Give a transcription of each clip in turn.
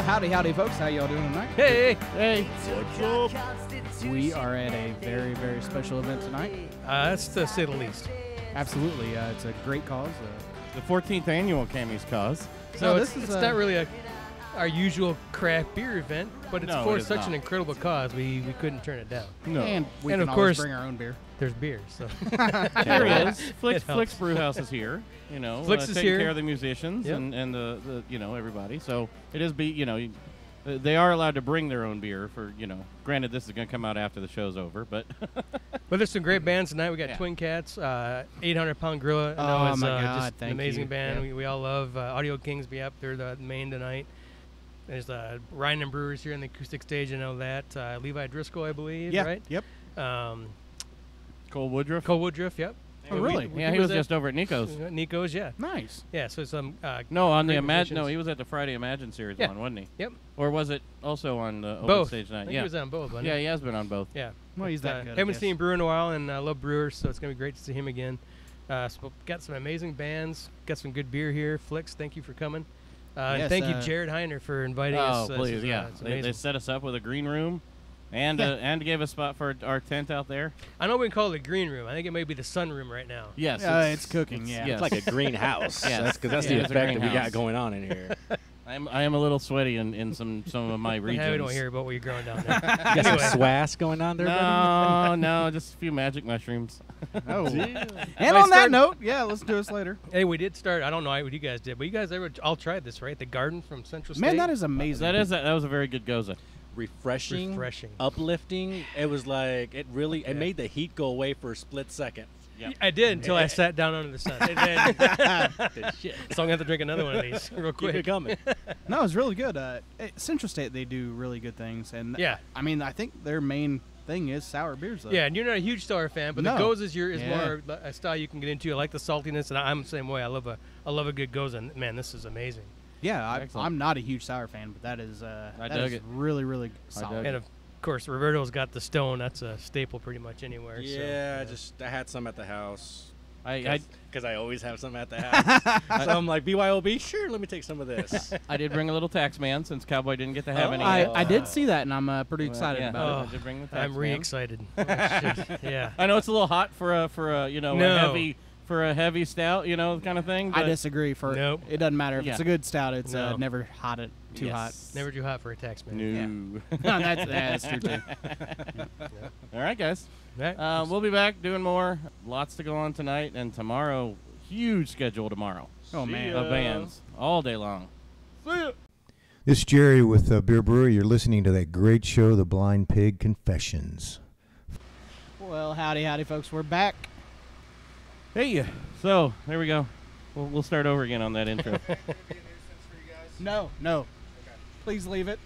Howdy, folks. How y'all doing tonight? Hey. What's up? We are at a very, very special event tonight. That's to say the least. Absolutely. It's a great cause. The 14th annual Kammy's Kause. So it's not really our usual craft beer event, but it's for such an incredible cause, we couldn't turn it down. No. And we can of always course bring our own beer. There's beer, so. There it is. Flick's Brewhouse is here. You know, Flick's is taking here. care of the musicians and the everybody. So it is they are allowed to bring their own beer for, granted this is going to come out after the show's over, but. But there's some great bands tonight. We got Twin Cats, 800-Pound Gorilla. Oh, my God. Just Thank an amazing you. band. Yep. We all love Audio Kings be up there, the main tonight. There's Ryan and Brewers here on the acoustic stage. I know that. Levi Driscoll, I believe, right? Yep. Cole Woodruff? Oh, really? He was just over at Nico's. Nico's, yeah. Nice. Yeah, so some No, on the great Imagine. musicians. No, he was at the Friday Imagine series one, wasn't he? Yep. Or was it also on the open Both. stage night? I think he was on both, wasn't Yeah, he has been on both. Yeah. Well, he's that good. I Haven't guess. seen Brewer in a while, and I love Brewers, so it's going to be great to see him again. So got some amazing bands, got some good beer here. Flicks, thank you for coming. And Yes, thank you, Jared Heiner, for inviting us. Oh, please, yeah. It's They amazing. set us up with a green room and gave a spot for our tent out there. I know we can call it a green room. I think it may be the sun room right now. Yes. It's cooking, yeah. yes. It's like a greenhouse. Yeah, That's the it's a effect that we greenhouse. got going on in here. I am a little sweaty in some of my regions. We don't hear about what you're growing down there. You got some swass going on there, buddy? No, just a few magic mushrooms. Oh. I And on that started- note, let's do this later. Hey, we did start. I don't know what you guys did, but you guys all tried this, right? The garden from Central State. Man, that is amazing. That was a very good goza. Refreshing, Refreshing. uplifting. It was like, it made the heat go away for a split second. Yep. I did until I sat down under the sun. And then, Shit. so I'm going to have to drink another one of these real Keep quick. it coming. No, it's really good. Central State, they do really good things. And Yeah. I mean, I think their main thing is sour beers, though. Yeah, and you're not a huge sour fan, but No. the Gose is Yeah. more a style you can get into. I like the saltiness, and I'm the same way. I love a good Gose, and man, this is amazing. Yeah, Excellent. I'm not a huge sour fan, but that is dug it. really, really dug solid. it. And of course, Roberto's got the Stone. That's a staple pretty much anywhere. Yeah, so, I had some at the house. I Because I always have some at the house. So I'm like, BYOB, sure, let me take some of this. I did bring a little tax man since Cowboy didn't get to have any. I did see that, and I'm pretty excited yeah. about it. I did bring the tax I'm man. re-excited. Oh, shit. Yeah. I know it's a little hot for a No. a heavy stout, kind of thing. I but disagree. Nope. It doesn't matter if Yeah. it's a good stout. It's No. never too hot. Yes. Never too hot for a tax man. No. No, that's true too. All right, guys. Right? We'll be back doing more. Lots to go on tonight and tomorrow. Huge schedule tomorrow Oh man. of bands all day long. See ya. This is Jerry with Beer Brewery. You're listening to that great show, The Blind Pig Confessions. Well, howdy, folks. We're back. Hey, so there we go. We'll start over again on that intro. No. Please leave it.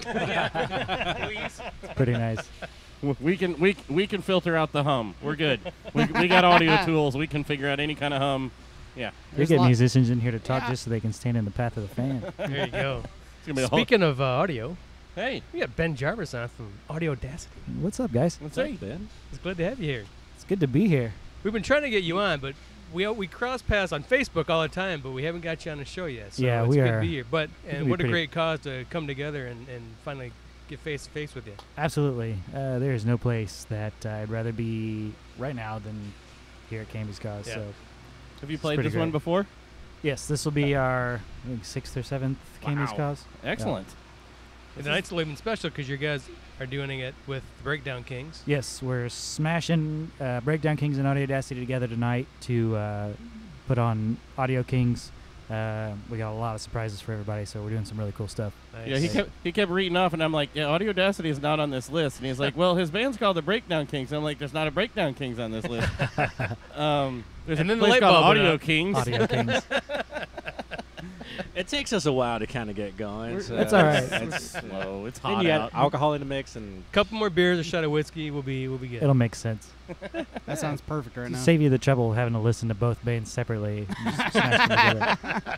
Please. Pretty nice. we can filter out the hum. We're good. We got audio tools. We can figure out any kind of hum. Yeah. We There's get lot- musicians in here to talk just so they can stand in the path of the fan. There you go. It's gonna be a whole- Speaking of audio, Hey, we got Ben Jarvis on from Audio Audacity. What's up, guys? what's What's up? up, Ben? It's glad to have you here. It's good to be here. We've been trying to get you on, but we cross paths on Facebook all the time, but we haven't got you on the show yet. So Yeah, it's we good are- to be here. But can and be what a pretty- great cause to come together and finally get face to face with you. Absolutely. There is no place that I'd rather be right now than here at Kammy's Kause. Yeah. So, Have you It's played pretty this one great. before? yes, this will be our I think, 6th or 7th Kammy's Wow. Kause. Excellent. And tonight's a little bit special because you guys are doing it with the Breakdown Kings. Yes, we're smashing Breakdown Kings and Audio Audacity together tonight to put on Audio Kings. We got a lot of surprises for everybody, so we're doing some really cool stuff. Yeah, he kept reading off, and I'm like, yeah, Audio Audacity is not on this list. And he's like, well, his band's called the Breakdown Kings. I'm like, there's not a Breakdown Kings on this list. There's And a then the place light called bulb went Audio up. Kings. Audio Kings. It takes us a while to kind of get going. So That's all right. It's Slow. It's then hot you got out. alcohol in the mix, and Couple more beers, a shot of whiskey, we'll be good. It'll make sense. That sounds perfect right now. Save you the trouble of having to listen to both bands separately. Just smash them together.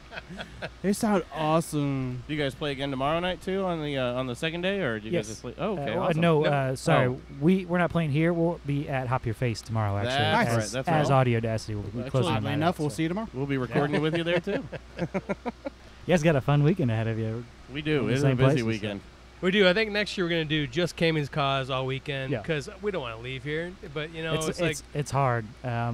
They sound awesome. Do you guys play again tomorrow night too on the second day, or do you guys Yes. just play? Oh, okay. Well, awesome. no, sorry. Oh. We're not playing here. We'll be at Hop Your Face tomorrow, actually. That's as, right, that's as right. Audio Audacity. We'll be Actually, closing Oddly that enough, out, we'll so. see you tomorrow. We'll be recording it with you there too. You guys got a fun weekend ahead of you. We do. in the It's a same busy places, so. weekend. We do. I think next year we're going to do just Kammy's Cause all weekend Yeah. because we don't want to leave here. But, you know, it's like it's hard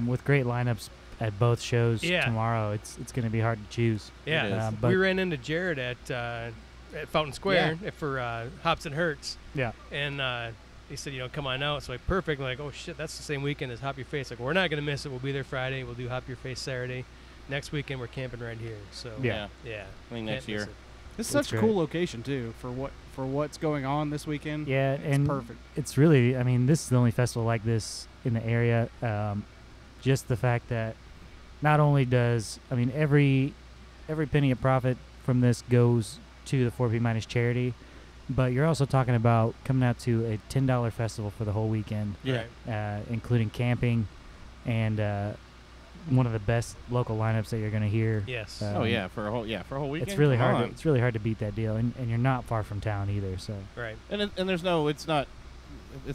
with great lineups at both shows Yeah. tomorrow. It's going to be hard to choose. Yeah, It is. But we ran into Jared at Fountain Square for Hops and Hurts, yeah, and he said, you know, come on out. So like perfect. Like, oh shit, that's the same weekend as Hop Your Face. Like, we're not gonna miss it. We'll be there Friday. We'll do Hop Your Face Saturday. Next weekend we're camping right here. So Yeah. yeah. I think next Can't miss year. it. This is It's such a great. cool location too for what's going on this weekend. yeah, It's and perfect. it's really, I mean, this is the only festival like this in the area. Just the fact that not only does, I mean, every penny of profit from this goes to the 4P Minus charity, but you're also talking about coming out to a $10 festival for the whole weekend, Yeah. Right. including camping and one of the best local lineups that you're going to hear. Yes. Oh yeah, for a whole weekend. It's really Come hard. on. It's really hard to beat that deal, and you're not far from town either. So Right. And there's no. It's not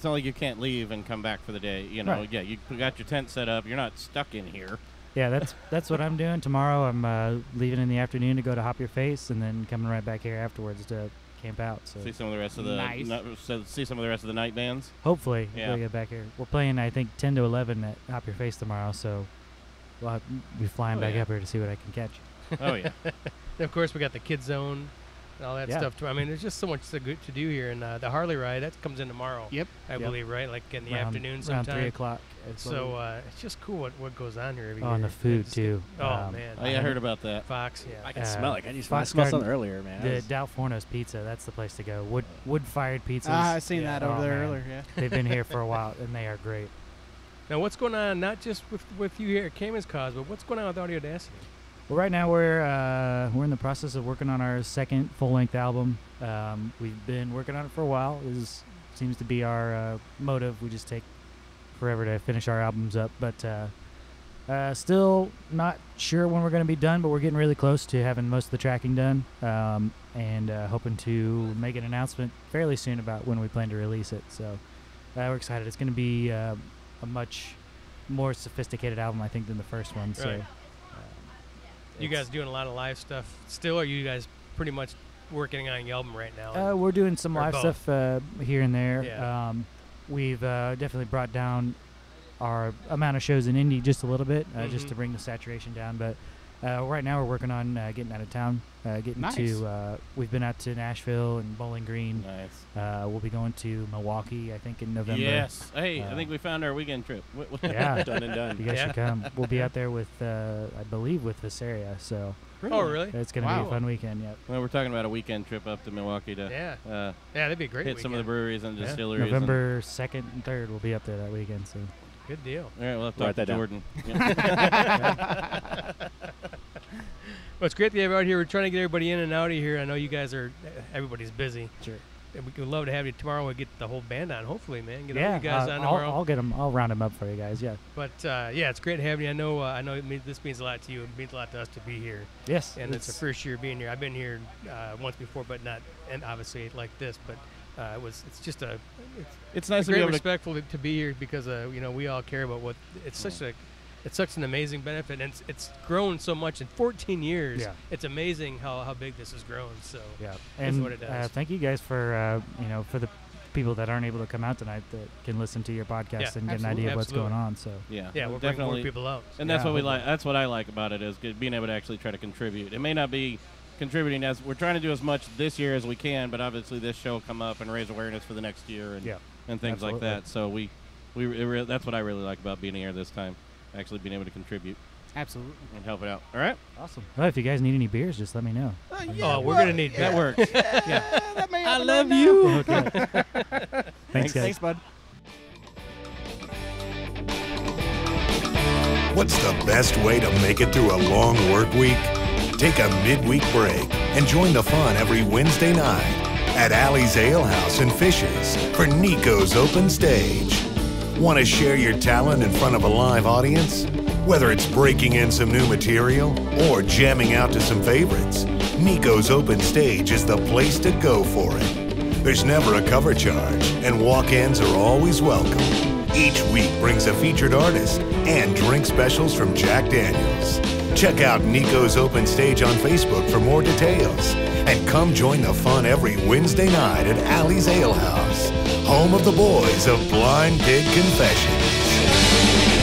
like you can't leave and come back for the day. You know. Right. Yeah. You got your tent set up. You're not stuck in here. yeah, that's what I'm doing tomorrow. I'm leaving in the afternoon to go to Hop Your Face, and then coming right back here afterwards to camp out. So See some of the rest of the. Nice. See some of the rest of the night bands. hopefully Yeah. we'll get back here. We're playing, I think, 10 to 11 at Hop Your Face tomorrow. So we'll be flying Oh, back yeah. up here to see what I can catch. Oh yeah. And of course we got the Kid Zone and all that Yeah. stuff too. I mean, there's just so much to do here, and the Harley ride that comes in tomorrow. Yep. I Yep. believe, right? Like in the Around- afternoon around sometime. 3 o'clock. So it's just cool what goes on here every Oh, year. and the food It's- too. Oh man. Oh yeah, I heard about that. Fox. Yeah. I can Uh, smell it. I just Fox smelled Garden- something earlier, man. The Dow Fornos Pizza, that's the place to go. Wood-fired pizzas. I seen Yeah. that over Oh, there man. earlier. Yeah. They've been here for a while, and they are great. Now, what's going on? Not just with you here at Kammy's Cause, but what's going on with Audio Audacity? Well, right now we're in the process of working on our second full-length album. We've been working on it for a while. This seems to be our motive. We just take forever to finish our albums up, but still not sure when we're going to be done. But we're getting really close to having most of the tracking done, and hoping to make an announcement fairly soon about when we plan to release it. So we're excited. It's going to be a much more sophisticated album, I think, than the first one. So. Right. You it's- guys doing a lot of live stuff still, or are you guys pretty much working on your album right now? We're doing some Or live both. stuff here and there. Yeah. We've definitely brought down our amount of shows in Indy just a little bit, just Mhm. to bring the saturation down. But right now we're working on getting out of town, getting Nice. to. We've been out to Nashville and Bowling Green. Nice. We'll be going to Milwaukee, I think, in November. Yes. Hey, I Uh, think we found our weekend trip. Yeah. Done and You done. guys Yeah. should come. We'll be out there with, I believe, with Visaria. So Oh, really? it's going to be Wow. a fun weekend. Yep. Well, we're talking about a weekend trip up to Milwaukee to Yeah. uh, Yeah, that'd be a great. hit some of the weekend. breweries and Yeah. distilleries. and- November 2nd and 3rd, we'll be up there that weekend. So. Good deal. all right, we'll have to Write talk to that down. Jordan. Well, it's great to have you out here. We're trying to get everybody in and out of here. I know you guys are. Everybody's busy. Sure. And we would love to have you tomorrow. We'll get the whole band on. Hopefully, man. Get all Yeah, you guys on tomorrow. I'll get them. I'll round them up for you guys. Yeah. But yeah, it's great having you. I know this means a lot to you. It means a lot to us to be here. Yes. And it's the first year being here. I've been here once before, but not, and obviously like this. But it's just It's nice to be very able to. respectful to be here because we all care about what it's such an amazing benefit, and it's grown so much in 14 years. Yeah. It's amazing how big this has grown. So Yeah. That's And what it does. thank you guys for for the people that aren't able to come out tonight that can listen to your podcast Yeah, and get an absolutely. idea of what's going Absolutely. on. So yeah, we're bringing more people out. And that's Yeah, what we hopefully. like. That's what I like about it is being able to actually try to contribute. It may not be contributing as we're trying to do as much this year as we can, but obviously this show will come up and raise awareness for the next year and Yeah, and things absolutely. like that. So that's what I really like about being here this time, actually being able to contribute Absolutely. and help it out. All right, awesome. Well, if you guys need any beers, just let me know. Oh, we're gonna need that that. works. That may I happen love right you. Okay. Thanks, guys. Thanks, bud. What's the best way to make it through a long work week? Take a midweek break and join the fun every Wednesday night at Alley's Ale House in Fishers for Nico's Open Stage. Want to share your talent in front of a live audience? Whether it's breaking in some new material or jamming out to some favorites, Nico's Open Stage is the place to go for it. There's never a cover charge, and walk-ins are always welcome. Each week brings a featured artist and drink specials from Jack Daniels. Check out Nico's Open Stage on Facebook for more details And come join the fun every Wednesday night at Allie's Ale House, home of the boys of Blind Pig Confessions.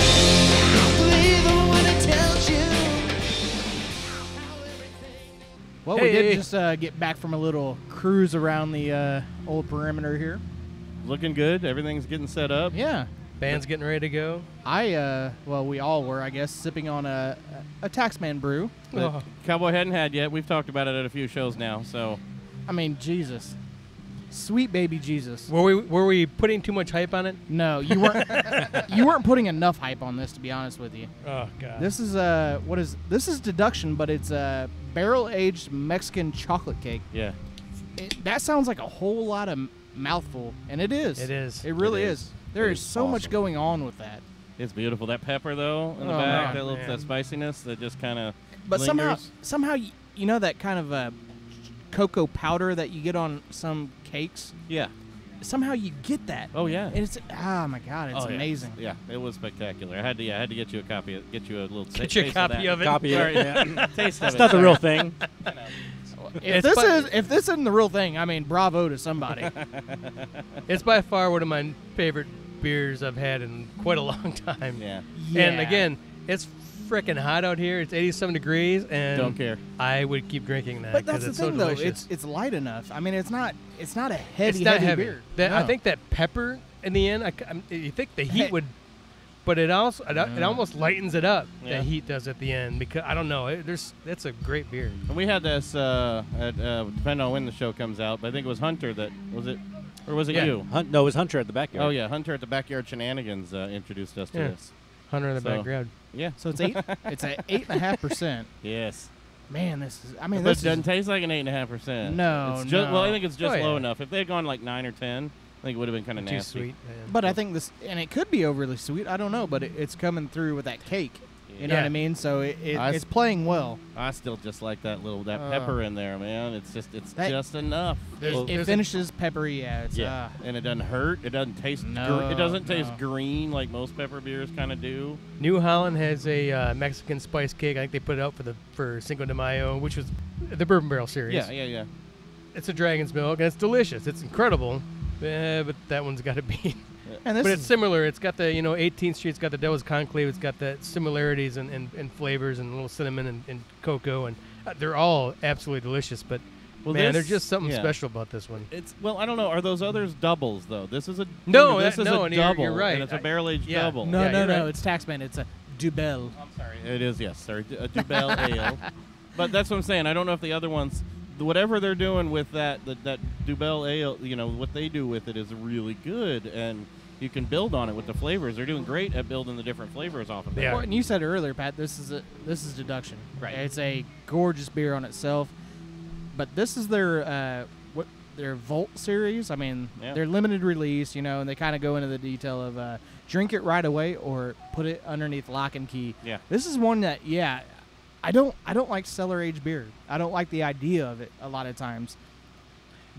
Well, we did just get back from a little cruise around the old perimeter here. Looking good. Everything's getting set up. Yeah. Band's getting ready to go. We all were, I guess, sipping on a Taxman brew. Oh. Cowboy hadn't had yet. We've talked about it at a few shows now. So, I mean, Jesus. Sweet baby Jesus. Were we putting too much hype on it? No, you weren't. You weren't putting enough hype on this, to be honest with you. Oh God. This is this is deduction, but it's a barrel-aged Mexican chocolate cake. yeah. That sounds like a whole lot of mouthful, and it is. It is. It really It is. is. There It is is so much awesome. going on with that. It's beautiful. That pepper, though, in the Oh, back, man. that spiciness that just kind of But lingers. somehow, you know that kind of cocoa powder that you get on some cakes. Yeah. Somehow you get that. Oh, yeah. And it's my God, it's Oh, yeah. amazing. Yeah, it was spectacular. I had to get you a copy. Get you a little Get you a copy of it. Copy of Sorry, it. taste of It's it. not the sorry. real thing. If this isn't the real thing, I mean, bravo to somebody. It's by far one of my favorite beers I've had in quite a long time. Yeah. And again, it's freaking hot out here. It's 87 degrees, and Don't care. I would keep drinking that. But 'cause that's the it's thing, so though. delicious. It's light enough. I mean, it's not a heavy, It's not heavy heavy. beer. I No. think that pepper in the end. You think the heat would, but it also it almost lightens it up. Yeah. The heat does at the end because I don't know. That's a great beer. And we had this, depending on when the show comes out, but I think it was Hunter that, was it? Or was it Yeah. you? No, it was Hunter at the backyard. Oh, yeah. Hunter at the Backyard Shenanigans introduced us to Yeah. this. Hunter in the So- backyard. Yeah. So it's it's at 8.5%. Yes. Man, this is. I mean, But this it doesn't is. taste like an 8.5%. No, It's just, Well, I no. think it's just Oh, low yeah. enough. If they had gone like 9 or 10, I think it would have been kind of Too nasty. sweet. Man. But I think this, and it could be overly sweet. I don't know, but it's coming through with that cake. You know Yeah. what I mean? So I it's playing well. I still just like that Oh. pepper in there, man. It's That- just enough. It finishes peppery. Yeah. It's, Yeah, and it doesn't hurt. It doesn't taste. No, it doesn't taste no. green like most pepper beers kind of do. New Holland has a Mexican spice cake. I think they put it out for Cinco de Mayo, which was the Bourbon Barrel series. Yeah. It's a dragon's milk, and it's delicious. It's incredible. But that one's got to be. and this But is, it's similar. It's got the 18th Street. It's got the Devil's Conclave. It's got the similarities and flavors and a little cinnamon and cocoa, and they're all absolutely delicious. But Well, man, this- there's just something yeah. special about this one. It's I don't know. Are those others doubles though? This is a No, This is no, a and you're double. right. And it's a barrel aged yeah. double. no, Yeah, no, you're no. right. It's Taxman. It's a Dubel. I'm sorry. It is, yes, sir. A Dubel ale. But that's what I'm saying. I don't know if the other ones, whatever they're doing with that Dubel ale, what they do with it is really good, and you can build on it with the flavors. They're doing great at building the different flavors off of that. Yeah. Well, and you said earlier, Pat. This is deduction. Right. It's a gorgeous beer on itself, but this is their their Volt series. I mean, Yeah. they're limited release, and they kind of go into the detail of drink it right away or put it underneath lock and key. Yeah. This is one that I don't like cellar aged beer. I don't like the idea of it a lot of times.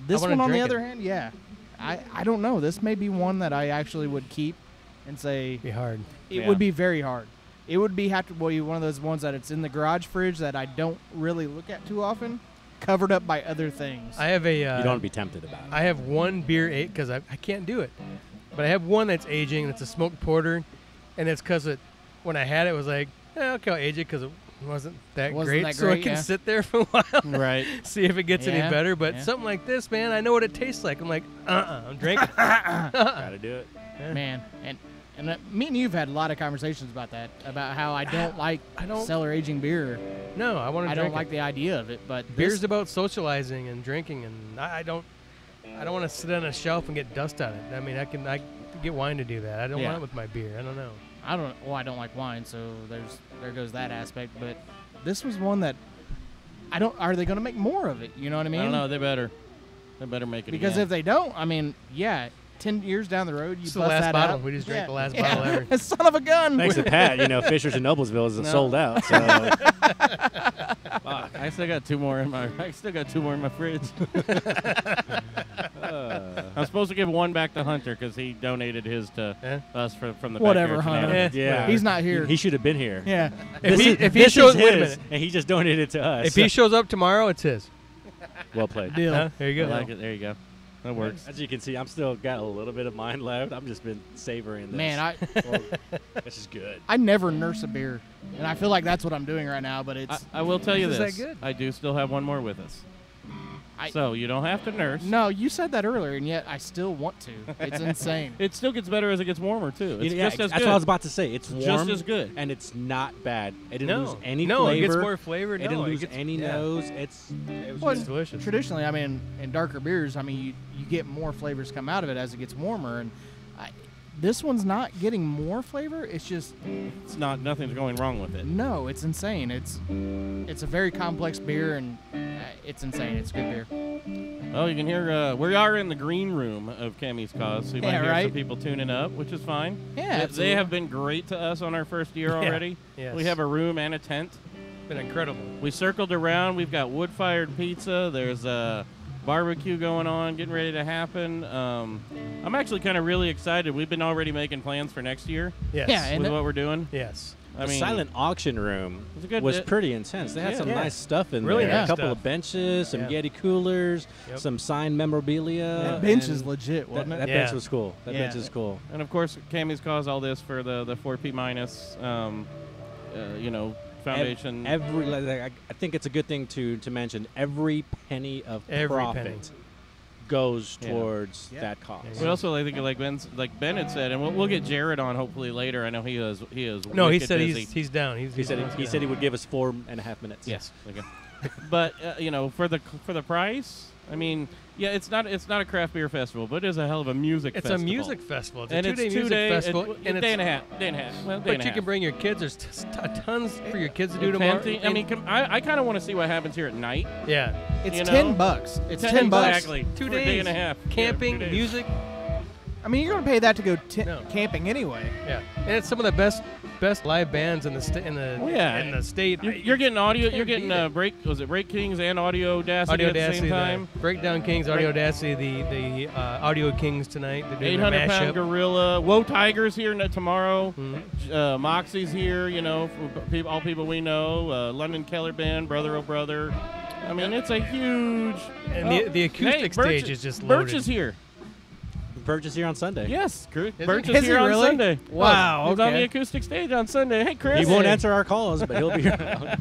This wanna one, on the drink other it. hand, I don't know. This may be one that I actually would keep and say Be hard. it Yeah. would be very hard. It would be have to be one of those ones that it's in the garage fridge that I don't really look at too often, covered up by other things. I have a. You don't want to be tempted about it. I have one beer because I can't do it, but I have one that's aging. And it's a smoked porter, and it's because when I had it, it was like, okay, I'll age it because it wasn't that Wasn't great, that so great, it can yeah. sit there for a while, Right. see if it gets any Yeah, better. But yeah. something like this, man, I know what it tastes like. I'm like, I'm drinking. Gotta do it. Man, and me and you've had a lot of conversations about that, about how I don't like cellar aging beer. No, I want to. I drink don't like it. the idea of it, but Beer's this, about socializing and drinking, and I don't want to sit on a shelf and get dust on it. I mean, I can get wine to do that. I don't Yeah. want it with my beer. I don't know. I don't like wine, so there goes that aspect. But this was one that I don't. Are they going to make more of it? You know what I mean? I don't know. They better make it Because again. if they don't, I mean, 10 years down the road, you It's bust the last that bottle. out. We just drank the last Yeah. bottle ever. Son of a gun. Thanks to Pat, Fishers in Noblesville is No. sold out. So Fuck, I still got two more in my fridge. I'm supposed to give one back to Hunter because he donated his to us from the Whatever, backyard Hunter. shenanigans. yeah, He's not here. He should have been here. Yeah. If he This shows, is wait a his, minute. and he just donated it to us. If he shows up tomorrow, it's his. Well played. Deal. Huh? There you I go. like it. There you go. That works. As you can see, I'm still got a little bit of mine left. I've just been savoring this. Man, This is good. I never nurse a beer, and I feel like that's what I'm doing right now. But it's I will tell you Is that this. good? I do still have one more with us. I- So you don't have to nurse. no. You said that earlier, and yet I still want to. It's insane. It still gets better as it gets warmer too. It's Yeah, just as that's good. what I was about to say. It's warm, just as good. and it's not bad. It didn't No, lose any no, flavor. it gets more flavor. It didn't no, lose it gets, any yeah. nose. It was Well, It's delicious. Traditionally, I mean, in darker beers, I mean, you get more flavors come out of it as it gets warmer, and this one's not getting more flavor. It's just It's not. Nothing's going wrong with it. no. It's insane. It's a very complex beer, and it's insane. It's good beer. Oh, you can hear. We are in the green room of Kammy's Cause, so you might Yeah, hear right. some people tuning up, which is fine. Yeah, They have been great to us on our first year already. Yes. We have a room and a tent. Been incredible. We circled around. We've got wood-fired pizza. There's a barbecue going on, getting ready to happen. I'm actually kind of really excited. We've been already making plans for next year Yes. Yeah, and with what we're doing. yes. I the mean, silent auction room It's a good- was it- pretty intense. They had Yeah. some Yeah. nice stuff in Really there. nice A couple stuff. of benches, some Yeah. Yeti coolers, Yep. some signed memorabilia. That bench and is legit, wasn't that it? bench Yeah. was cool. That Yeah. bench is cool. and of course, Kammy's Cause all this for the 4P minus, foundation. I think it's a good thing to mention. Every penny of Every profit penny. goes Yeah. towards Yeah. that cause. Yeah. We also, I think, like Ben had said, and we'll get Jared on hopefully later. I know he is. No, he wicked said busy. he's down. He said he would give us 4.5 minutes. Yes. Okay. But for the price, I mean, yeah, it's not a craft beer festival, but it is a hell of a music It's festival. a music festival. It's And a it's two-day 2 music days, festival. and day and a half. Day and a half. Well, day But and a you half. can bring your kids. There's tons for your kids to do tomorrow. Plenty. I mean, I kind of want to see what happens here at night. yeah. It's You know? $10. It's $10. Exactly. 2 for a days. day and a half. Camping, Yeah, 2 days. music. I mean, you're gonna pay that to go No. camping anyway. Yeah. And it's some of the best live bands in the Oh, yeah. in the state. You're getting audio. You're can't getting beat it. Break Kings and Audio Audacity Audio at the same Audacity, time. the Breakdown Kings, Audio Audacity, the Audio Kings tonight. They're doing a 800-pound mashup. gorilla. Whoa, Tiger's here tomorrow. Mhm. Moxie's here. For all people we know. London Keller Band, Brother Oh Brother. I mean, it's a huge. And the acoustic stage is just loaded. Birch is here. Birch is here on Sunday. Yes, Birch he? is Is he here on really? Sunday. Wow, He's on okay. the acoustic stage on Sunday. Hey, Chris. He won't answer our calls, but he'll be here.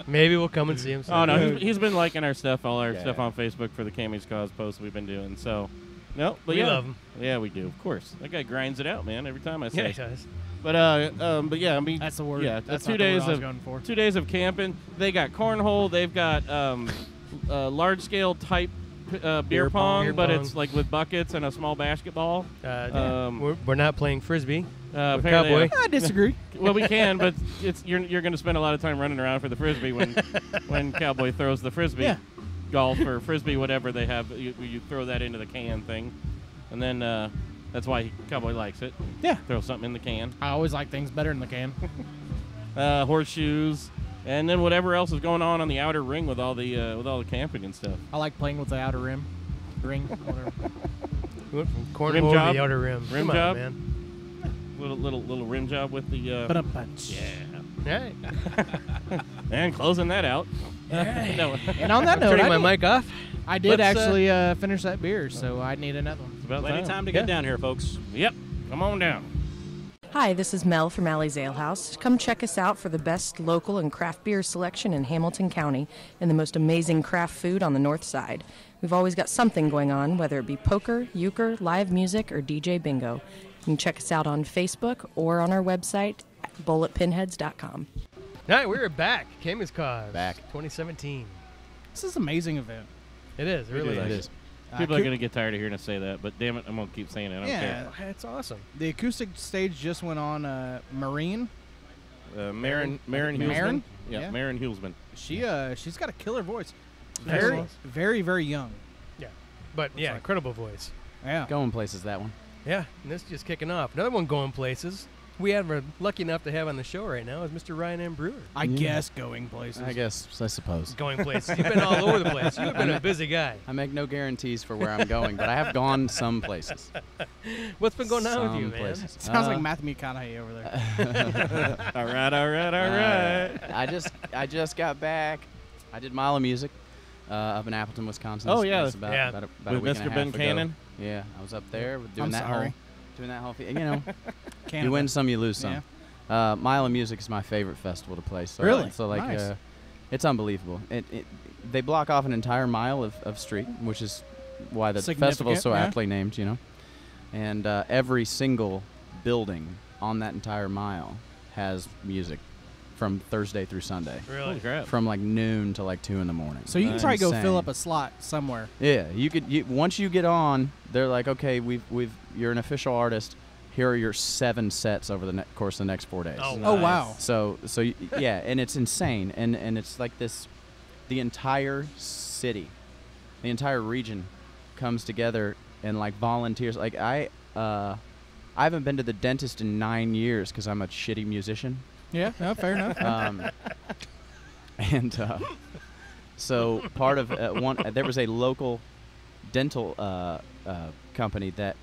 Maybe we'll come and see him. Oh no, someday. he's been liking our stuff, all our Yeah. stuff on Facebook for the Kammy's Cause posts we've been doing. So, no, but We yeah, love him. Yeah, we do, of course. That guy grinds it out, man. Every time I say. Yeah, he does. But yeah, I mean, That's the word. Yeah, That's the 2 not the word days I was of going for. 2 days of camping. They got cornhole. They've got large scale type beer pong, Beer but pong. it's like with buckets and a small basketball. We're not playing frisbee. With Apparently, Cowboy. I disagree. well, we can, but you're going to spend a lot of time running around for the frisbee when Cowboy throws the frisbee. Yeah. Golf or frisbee, whatever they have, you throw that into the can thing, and then that's why Cowboy likes it. Yeah. Throw something in the can. I always like things better in the can. Horseshoes, and then whatever else is going on the outer ring with all the camping and stuff. I like playing with the outer rim. Ring, whatever. We went from cornhole Rim to job? the outer rim. Rim Come on, job? man. Little rim job with the Ba-dum-bunch. Yeah. and closing that out. No. And on that note, Turning I my mic off. I did Let's, actually finish that beer, so I need another one. It's about Plenty of time to get down here, folks. Yep. Come on down. Hi, this is Mel from Alley's Ale House. Come check us out for the best local and craft beer selection in Hamilton County and the most amazing craft food on the north side. We've always got something going on, whether it be poker, euchre, live music, or DJ bingo. You can check us out on Facebook or on our website, bulletpinheads.com. All right, we're back. Kammy's Cause. Back. 2017. This is an amazing event. It is. It really It is. is. People are going to get tired of hearing us say that, but damn it, I'm going to keep saying it. I don't Yeah. It's awesome. The acoustic stage just went on Marine. care. Marin Marin? Hulsman. Yeah. Yeah, Marin Hulsman. She's got a killer voice. Excellent. Very, very young. Yeah. But, yeah, like- incredible voice. Yeah. Going places, that one. Yeah, and this is just kicking off. Another one going places. We're lucky enough to have on the show right now is Mr. Ryan M. Brewer. I guess going places. I suppose. Going places. You've been all over the place. You've been a busy guy. I make no guarantees for where I'm going, but I have gone some places. What's been going on with you, Some man? places. Sounds like Matthew McConaughey over there. All right. I just got back. I did Mile of Music. up in Appleton, Wisconsin. Oh, That's- yeah. that's about, Yeah. about a With week Mr. and a Ben half ago. Cannon? Yeah, I was up there doing I'm that sorry. whole, you know, Canada. you win some, you lose some. Mile of Music is my favorite festival to play. So Really? So like, Nice. it's unbelievable. They block off an entire mile of street, which is why the festival is so Significant, yeah. aptly named, you know. And every single building on that entire mile has music from Thursday through Sunday, Really? Holy crap. from like noon to like 2 in the morning. So you can Nice. probably go fill Insane. up a slot somewhere. Yeah, you could. Once you get on, they're like, okay, you're an official artist. Here are your 7 sets over the course of the next 4 days. Oh, Oh wow. So yeah, and it's insane, and it's like this, the entire city, the entire region, comes together and like volunteers. Like I haven't been to the dentist in 9 years because I'm a shitty musician. Yeah. No, fair enough. And so part of there was a local dental company that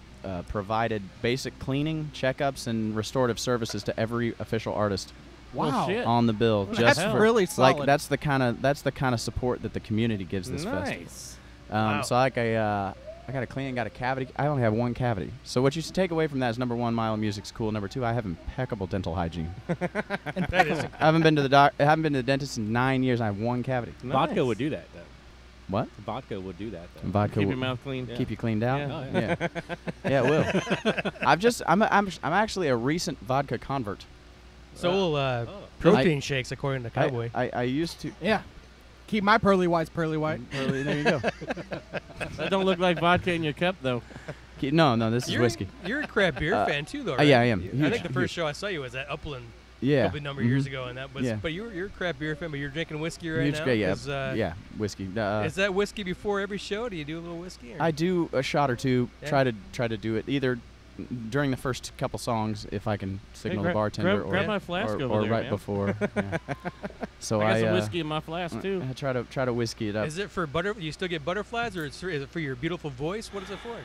provided basic cleaning, checkups, and restorative services to every official artist Wow. shit. on the bill. That's just for, really solid. Like that's the kind of support that the community gives this festival. Nice. Wow. So like I got a clean, got a cavity. I only have 1 cavity. So what you should take away from that is number 1, Mile of Music's cool. Number 2, I have impeccable dental hygiene. That is I haven't been to the dentist in 9 years. I have 1 cavity. Vodka would do that, though. What? Vodka would do that, though. Vodka Keep will your mouth clean. keep you cleaned out. Yeah. Oh, yeah. Yeah, it will. I'm actually a recent vodka convert. So protein shakes, according to Cowboy. I used to. Yeah. Keep my pearly whites pearly white. There you go. That don't look like vodka in your cup, though. No, this is whiskey. You're a craft beer fan too, though, right? Yeah, I am. I Huge, think the first huge. show I saw you was at Upland Yeah. a number of years Mhm. ago, and that was. Yeah. But you're a craft beer fan, but you're drinking whiskey right Huge, now. yeah, 'Cause, yeah, whiskey. Is that whiskey before every show? Do you do a little whiskey? Or? I do a shot or two. Yeah. Try to do it either during the first couple songs if I can signal the grab- bartender, grab or my flask or, over or there, right man. before. Yeah. So I got some I whiskey in my flask too. I try to whiskey it up. Is it for butter? You still get butterflies, or is it for your beautiful voice? What is it for?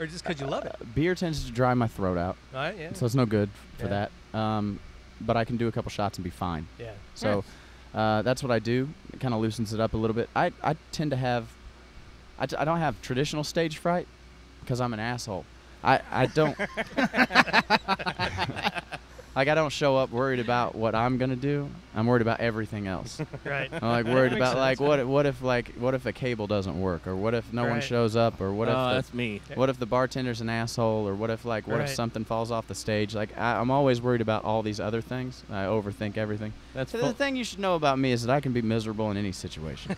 Or just because you love it? Beer tends to dry my throat out, All right, yeah. so it's no good for Yeah. that. But I can do a couple shots and be fine. Yeah. So that's what I do. It kind of loosens it up a little bit. I tend to have. I don't have traditional stage fright because I'm an asshole. I don't. Like I don't show up worried about what I'm gonna do. I'm worried about everything else. Right. I'm like worried about like what if a cable doesn't work, or what if no one Right. shows up, or what Oh, if that's me. what if the bartender's an asshole, or what if what Right. if something falls off the stage? Like I'm always worried about all these other things. I overthink everything. That's The thing you should know about me is that I can be miserable in any situation.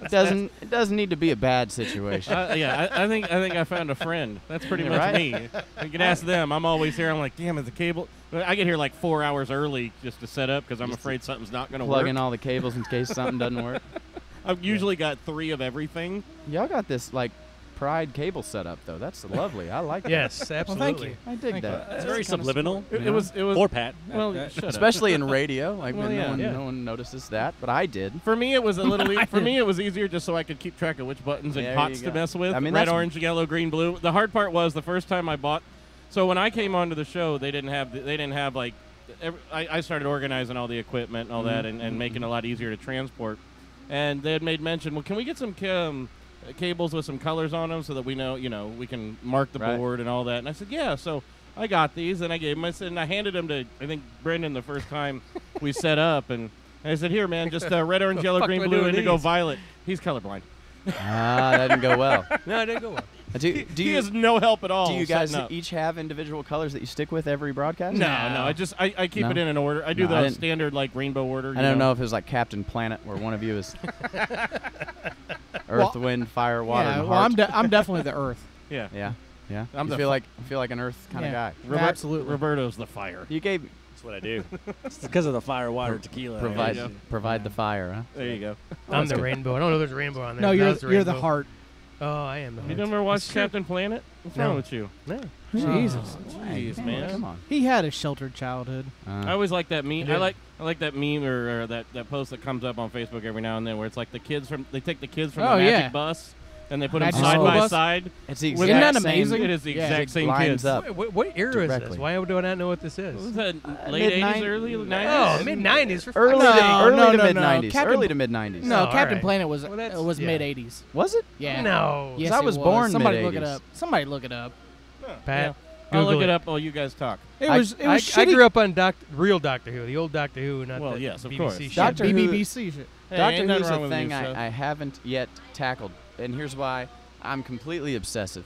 It doesn't need to be a bad situation. yeah, I think I found a friend. That's pretty Yeah, much right? me. You can ask them. I'm always here. I'm like, damn, is the cable? I get here like 4 hours early just to set up because I'm Just afraid something's not going to Plug work. in all the cables in case something doesn't work. I've usually got 3 of everything. Y'all got this like Pride cable setup though. That's lovely. I like that. Yes, absolutely. you. I dig that. It's very subliminal. It was. For Pat. Well, shut up. Especially in radio, like Well, when yeah. no one notices that, but I did. For me, it was a little. For me, it was easier just so I could keep track of which buttons and There pots you to go. mess with. I mean, red, that's- orange, yellow, green, blue. The hard part was the first time I bought. So when I came onto the show, they didn't have like. I started organizing all the equipment and all that, and making it a lot easier to transport. And they had made mention, well, can we get some cables with some colors on them so that we know, we can mark the Right. board and all that. And I said, yeah. So I got these, and I gave them. And I handed them to, I think, Brendan the first time we set up. And I said, here, man, just red, orange, yellow, fuck green, do I do blue, with indigo, these? violet. He's colorblind. That didn't go well. No, it didn't go well. Do He you has no help at all. do you guys setting up. each have individual colors that you stick with every broadcast? No. I keep No? it in an order. I do No, I the didn't- standard like rainbow order. I don't know if it was like Captain Planet, where one of you is Earth, Wind, Fire, Water, yeah, and well, Heart. I'm definitely the Earth. Yeah. Yeah. I'm You the feel like an Earth kind of Yeah. guy. Absolutely. Roberto's the fire. You gave That's what I do. It's because of the fire, water, tequila. provide you go. provide the fire, huh? There you go. I'm the rainbow. I don't know if there's a rainbow on there. No, but you're that's you're the rainbow. heart. Oh, I am the You heart. never watched That's true. Captain Planet? What's No. wrong with you? No. Jesus. Jeez, Come man. on, come on. He had a sheltered childhood. I always like that meme. Yeah. I like that meme or that post that comes up on Facebook every now and then where it's like they take the kids from Oh, the magic yeah. bus and they put them Magic side School by Bus? side. It's the With exact Isn't that same- amazing? It is the Yeah. exact same lines kids. up. What era is Directly. this? Why do I not know what this is? What was that? Late mid-nine- 80s, early 90s? Oh, mid 90s. For Early, fuck's to, sake. early no, to no, mid no. 90s. Captain- Early to mid 90s. No, all Captain right. Planet was Well, that's- was yeah. mid '80s. Was it? Yeah. No. Yes, I it was born Somebody look it mid-80s. up. Somebody look it up. Pat. I'll look Google it up while you guys talk. It I- was. It I, was I shitty. grew up on real Doctor Who, the old Doctor Who, not Well, the yes, of BBC course. shit. Doctor Who- BBC shit. Hey, Doctor ain't nothing Who's wrong a with thing new stuff. I haven't yet tackled, and here's why. I'm completely obsessive,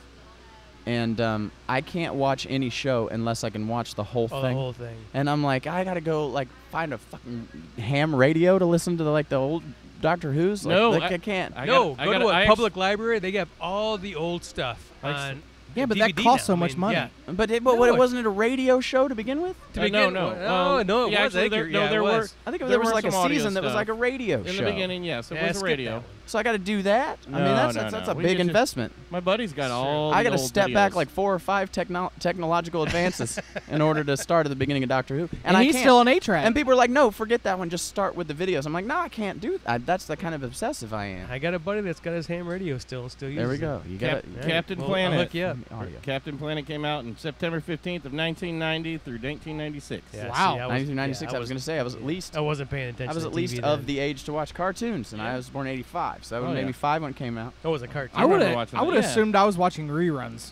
and I can't watch any show unless I can watch the whole Oh, thing. the whole thing. And I'm like, I gotta go like find a fucking ham radio to listen to the old Doctor Who's. No, I can't. I No, gotta- I go gotta- to I a ex- public library. They got all the old stuff on Yeah, but that DVD costs now. so much money. Yeah. But it, No, it- wasn't it a radio show to begin with? To no, begin no. with- no, it yeah, was. actually, there, no, Yeah, there it were. was. I think There there was were like a some audio season that was stuff. like a radio In show. the beginning, yes, it Yeah, was skip radio. that one. So I got to do that. I mean, No, that's no, that's no. a We big get you- investment. My buddy's got all. I got got to step back like 4 or 5 technological advances in order to start at the beginning of Doctor Who. And I he's can't. still on 8-track. And people are like, "No, forget that one. Just start with the videos." I'm like, "No, I can't do that. That's the kind of obsessive I am." I got a buddy that's got his ham radio still and still uses There we it. go. You got it. All right, Captain well, Planet. I'll hook you up. Audio. Captain Planet came out on September 15th of 1990 through 1996. Yeah, Wow. see, I was- 1996. yeah, I was going to say I was at least. I wasn't paying attention. I was to at least TV of then. the age to watch cartoons, and I was born '85, so that was Oh, maybe yeah. 5 when it came out. Oh, it was a cartoon. I would remember have. watching I that, would have yeah. assumed I was watching reruns.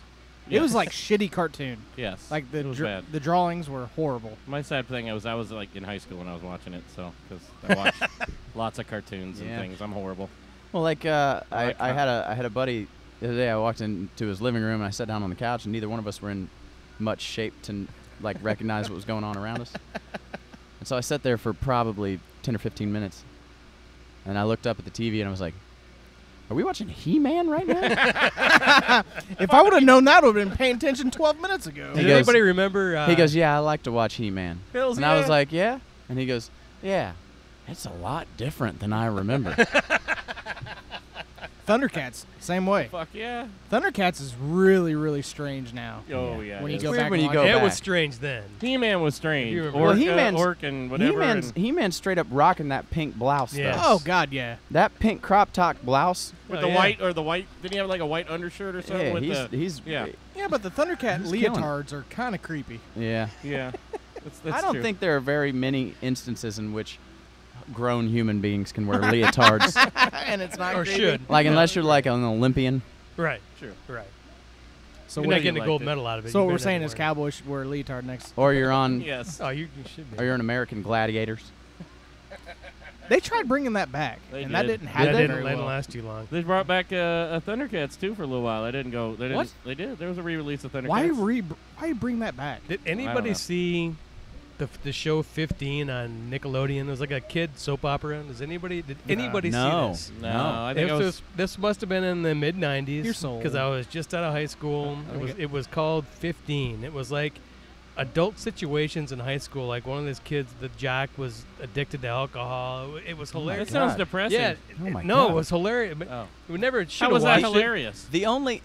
It was like shitty cartoon. Yes. Like it was bad. the drawings were horrible. My sad thing was I was like in high school when I was watching it, so because I watched lots of cartoons and Yeah. things. I'm horrible. Well, like like I had a buddy the other day. I walked into his living room and I sat down on the couch, and neither one of us were in much shape to like recognize what was going on around us. And so I sat there for probably 10 or 15 minutes, and I looked up at the TV and I was like, "Are we watching He-Man right now?" If I would have known that, I would have been paying attention 12 minutes ago. He Did goes- anybody remember? He goes, "Yeah, I like to watch He-Man." Hells And I was yeah. like, "Yeah," and he goes, "Yeah, it's a lot different than I remember." Thundercats, same way. Fuck yeah. Thundercats is really, really strange now. Oh yeah. When it you is. go weird back when and you watch go it. it back. was strange then. He-Man was strange. You remember. Orc, Well, He-Man's- Orc and whatever. He-Man's straight up rocking that pink blouse. Yes. Stuff. Oh God, yeah. That pink crop top blouse. with Oh, the yeah. white or the white. Did he have like a white undershirt or something? Yeah, with he's yeah. Yeah, but the Thundercat He's killing it. leotards are kind of creepy. yeah. Yeah. That's I don't true. think there are very many instances in which grown human beings can wear leotards. And it's not Or creepy. should. Like unless you're like an Olympian. Right. True. Right. So You're what not do you getting a like gold it? medal out of it. So You what we're better saying not is wear it. Cowboys should wear a leotard next. Or you're on Yes. Oh, you should be. or you're an American gladiators. They tried bringing that back, They and that did. didn't That happen didn't very well. last too long. They brought back Thundercats too for a little while. They didn't go. They didn't. What? They did. There was a re-release of Thundercats. Why bring that back? Did I don't anybody know. see the show 15 on Nickelodeon? It was like a kid soap opera. Did anybody No. see this? No, I think This must have been in the mid 90s You're so because I was just out of high school. It was called 15. It was like adult situations in high school. Like one of those kids, the jock was addicted to alcohol. It was hilarious. That sounds God. depressing. Yeah, Oh my no, God. it was hilarious. But Oh. we never should How have was that watched it. hilarious? The only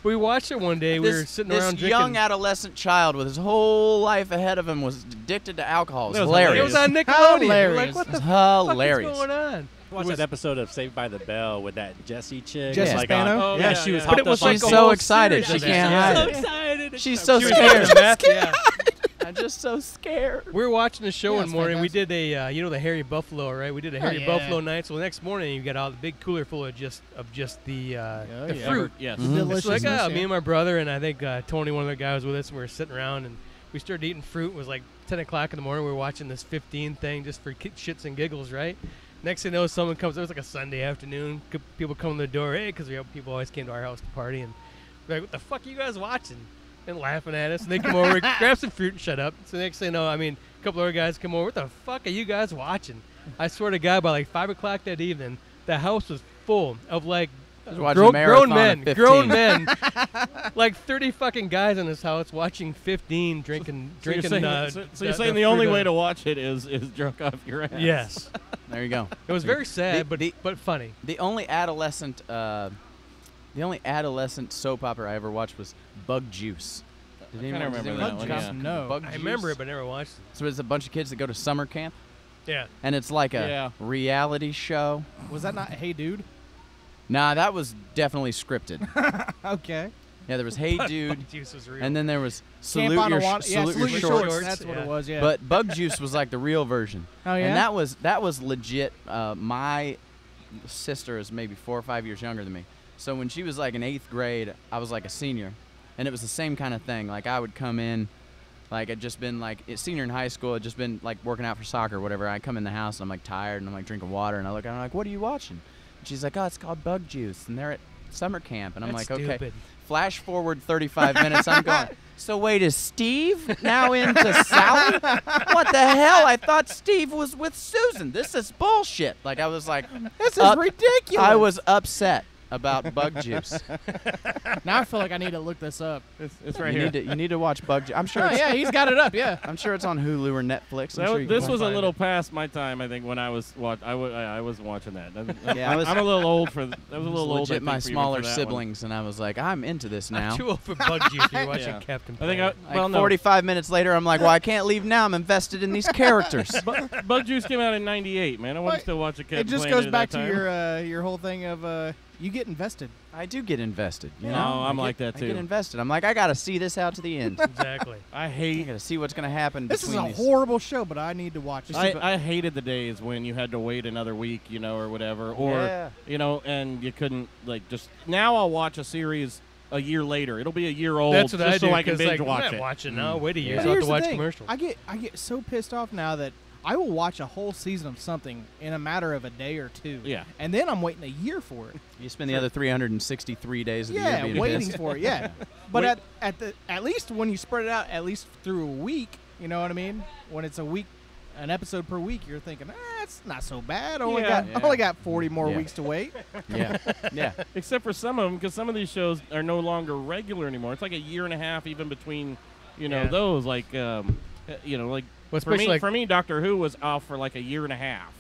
We watched it one day. We were sitting this around young drinking. adolescent child with his whole life ahead of him was addicted to alcohol. It was That was It hilarious. was on Nickelodeon. We're like, Hilarious. what the It's fuck hilarious. is going on? Watch that episode of Saved by the Bell with that Jessie chick. Jessie like Spano? Oh, yeah, yeah, she was. yeah. But it hopped was up on like She's a so whole excited series she of can't that. hide So it. excited. She's so She was scared. doing meth, yeah. I'm just so scared. We were watching the show Yeah, one it's morning. We fantastic. did a, the Harry Buffalo, right? We did a Harry yeah. Buffalo night. So the next morning, you got all the big cooler full of just the yeah. fruit. Yes. Mhm. It's like Deliciousness, me and my brother and I think Tony, one of the guys, was with us, and we were sitting around and we started eating fruit. It was like 10 o'clock in the morning. We were watching this 15 thing just for shits and giggles, right? Next thing you know, someone comes. It was like a Sunday afternoon. People come to the door, hey, because people always came to our house to party, and we're like, what the fuck are you guys watching? And laughing at us. And they come over, grab some fruit, and shut up. So next thing you know, a couple other guys come over. What the fuck are you guys watching? I swear to God, by like 5 o'clock that evening, the house was full of like was watching a grown marathon men, of 15. grown men, like 30 fucking guys in this house watching 15, drinking. So you're saying, you're saying the only way to watch it is drunk off your ass. Yes, There you go. it was very sad, The- but funny. The only adolescent soap opera I ever watched was Bug Juice. Did kinda anyone- does remember anyone that one, watch yeah. No. Bug I Juice? remember it, but never watched it. So it's a bunch of kids that go to summer camp, Yeah, and it's like a Yeah. reality show. Was that not Hey Dude? Nah, that was definitely scripted. Okay. Yeah, there was Hey Dude, Bug Juice was real. and then there was Camp Salute on Your a Water. Yeah, Salute Your Shorts. That's what Yeah. it was. Yeah. But Bug Juice was like the real version. oh yeah. And that was legit. My sister is maybe 4 or 5 years younger than me. So when she was like in 8th grade, I was like a senior. And it was the same kind of thing. Like I would come in, like I'd just been like a senior in high school, I'd just been like working out for soccer or whatever. I come in the house and I'm like tired and I'm like drinking water and I look at her and I'm like, what are you watching? And she's like, oh, it's called Bug Juice and they're at summer camp. And I'm That's like, okay. stupid. Flash forward 35 minutes, I'm going, so wait, is Steve now into Sally? What the hell? I thought Steve was with Susan. This is bullshit. Like, I was like, This is ridiculous. I was upset about Bug Juice. Now I feel like I need to look this up. It's right you here. you need to watch Bug Juice. I'm sure Oh it's, yeah, he's got it up. Yeah. I'm sure it's on Hulu or Netflix. I'm That sure was- you can this watch was a find little it. past my time, I think, when I was I wasn't watching that. Yeah, I was- I'm a little old for. That was a it. little old. I Legit think, my for even smaller for that one. siblings, and I was like, I'm into this now. I'm too old for Bug Juice. You're watching Yeah. Captain I think. Planet. Like Well, no. 45 minutes later, I'm like, well, I can't leave now. I'm invested in these characters. Bug Juice came out in '98, man. I wasn't What? still watching Captain It just Planet goes at back that to time. your whole thing of you get invested. I do get invested. You No, know? I'm I like get- that, I get too. invested. I'm like, I got to see this out to the end. Exactly. I I hate. got to see what's going to happen This is between a these. horrible show, but I need to watch it. I hated the days when you had to wait another week, or whatever, or Yeah. and you couldn't like just. Now I'll watch a series a year later. It'll be a year old. That's what just I do. so I can 'cause, binge like, I'm watch not it. watching now. Wait a year. But So I have here's to the watch thing. commercials. I get so pissed off now that I will watch a whole season of something in a matter of a day or two. Yeah. And then I'm waiting a year for it. You spend the other 363 days of the year Yeah, being waiting pissed. for it. Yeah. But Wait. at least when you spread it out at least through a week, you know what I mean? When it's a week, an episode per week, you're thinking, it's not so bad. I only got 40 more Yeah. weeks to wait. Yeah, yeah. Except for some of them, because some of these shows are no longer regular anymore. It's like a year and a half even between, Yeah. those. Like, like Well, for me, especially like- for me, Doctor Who was off for like a year and a half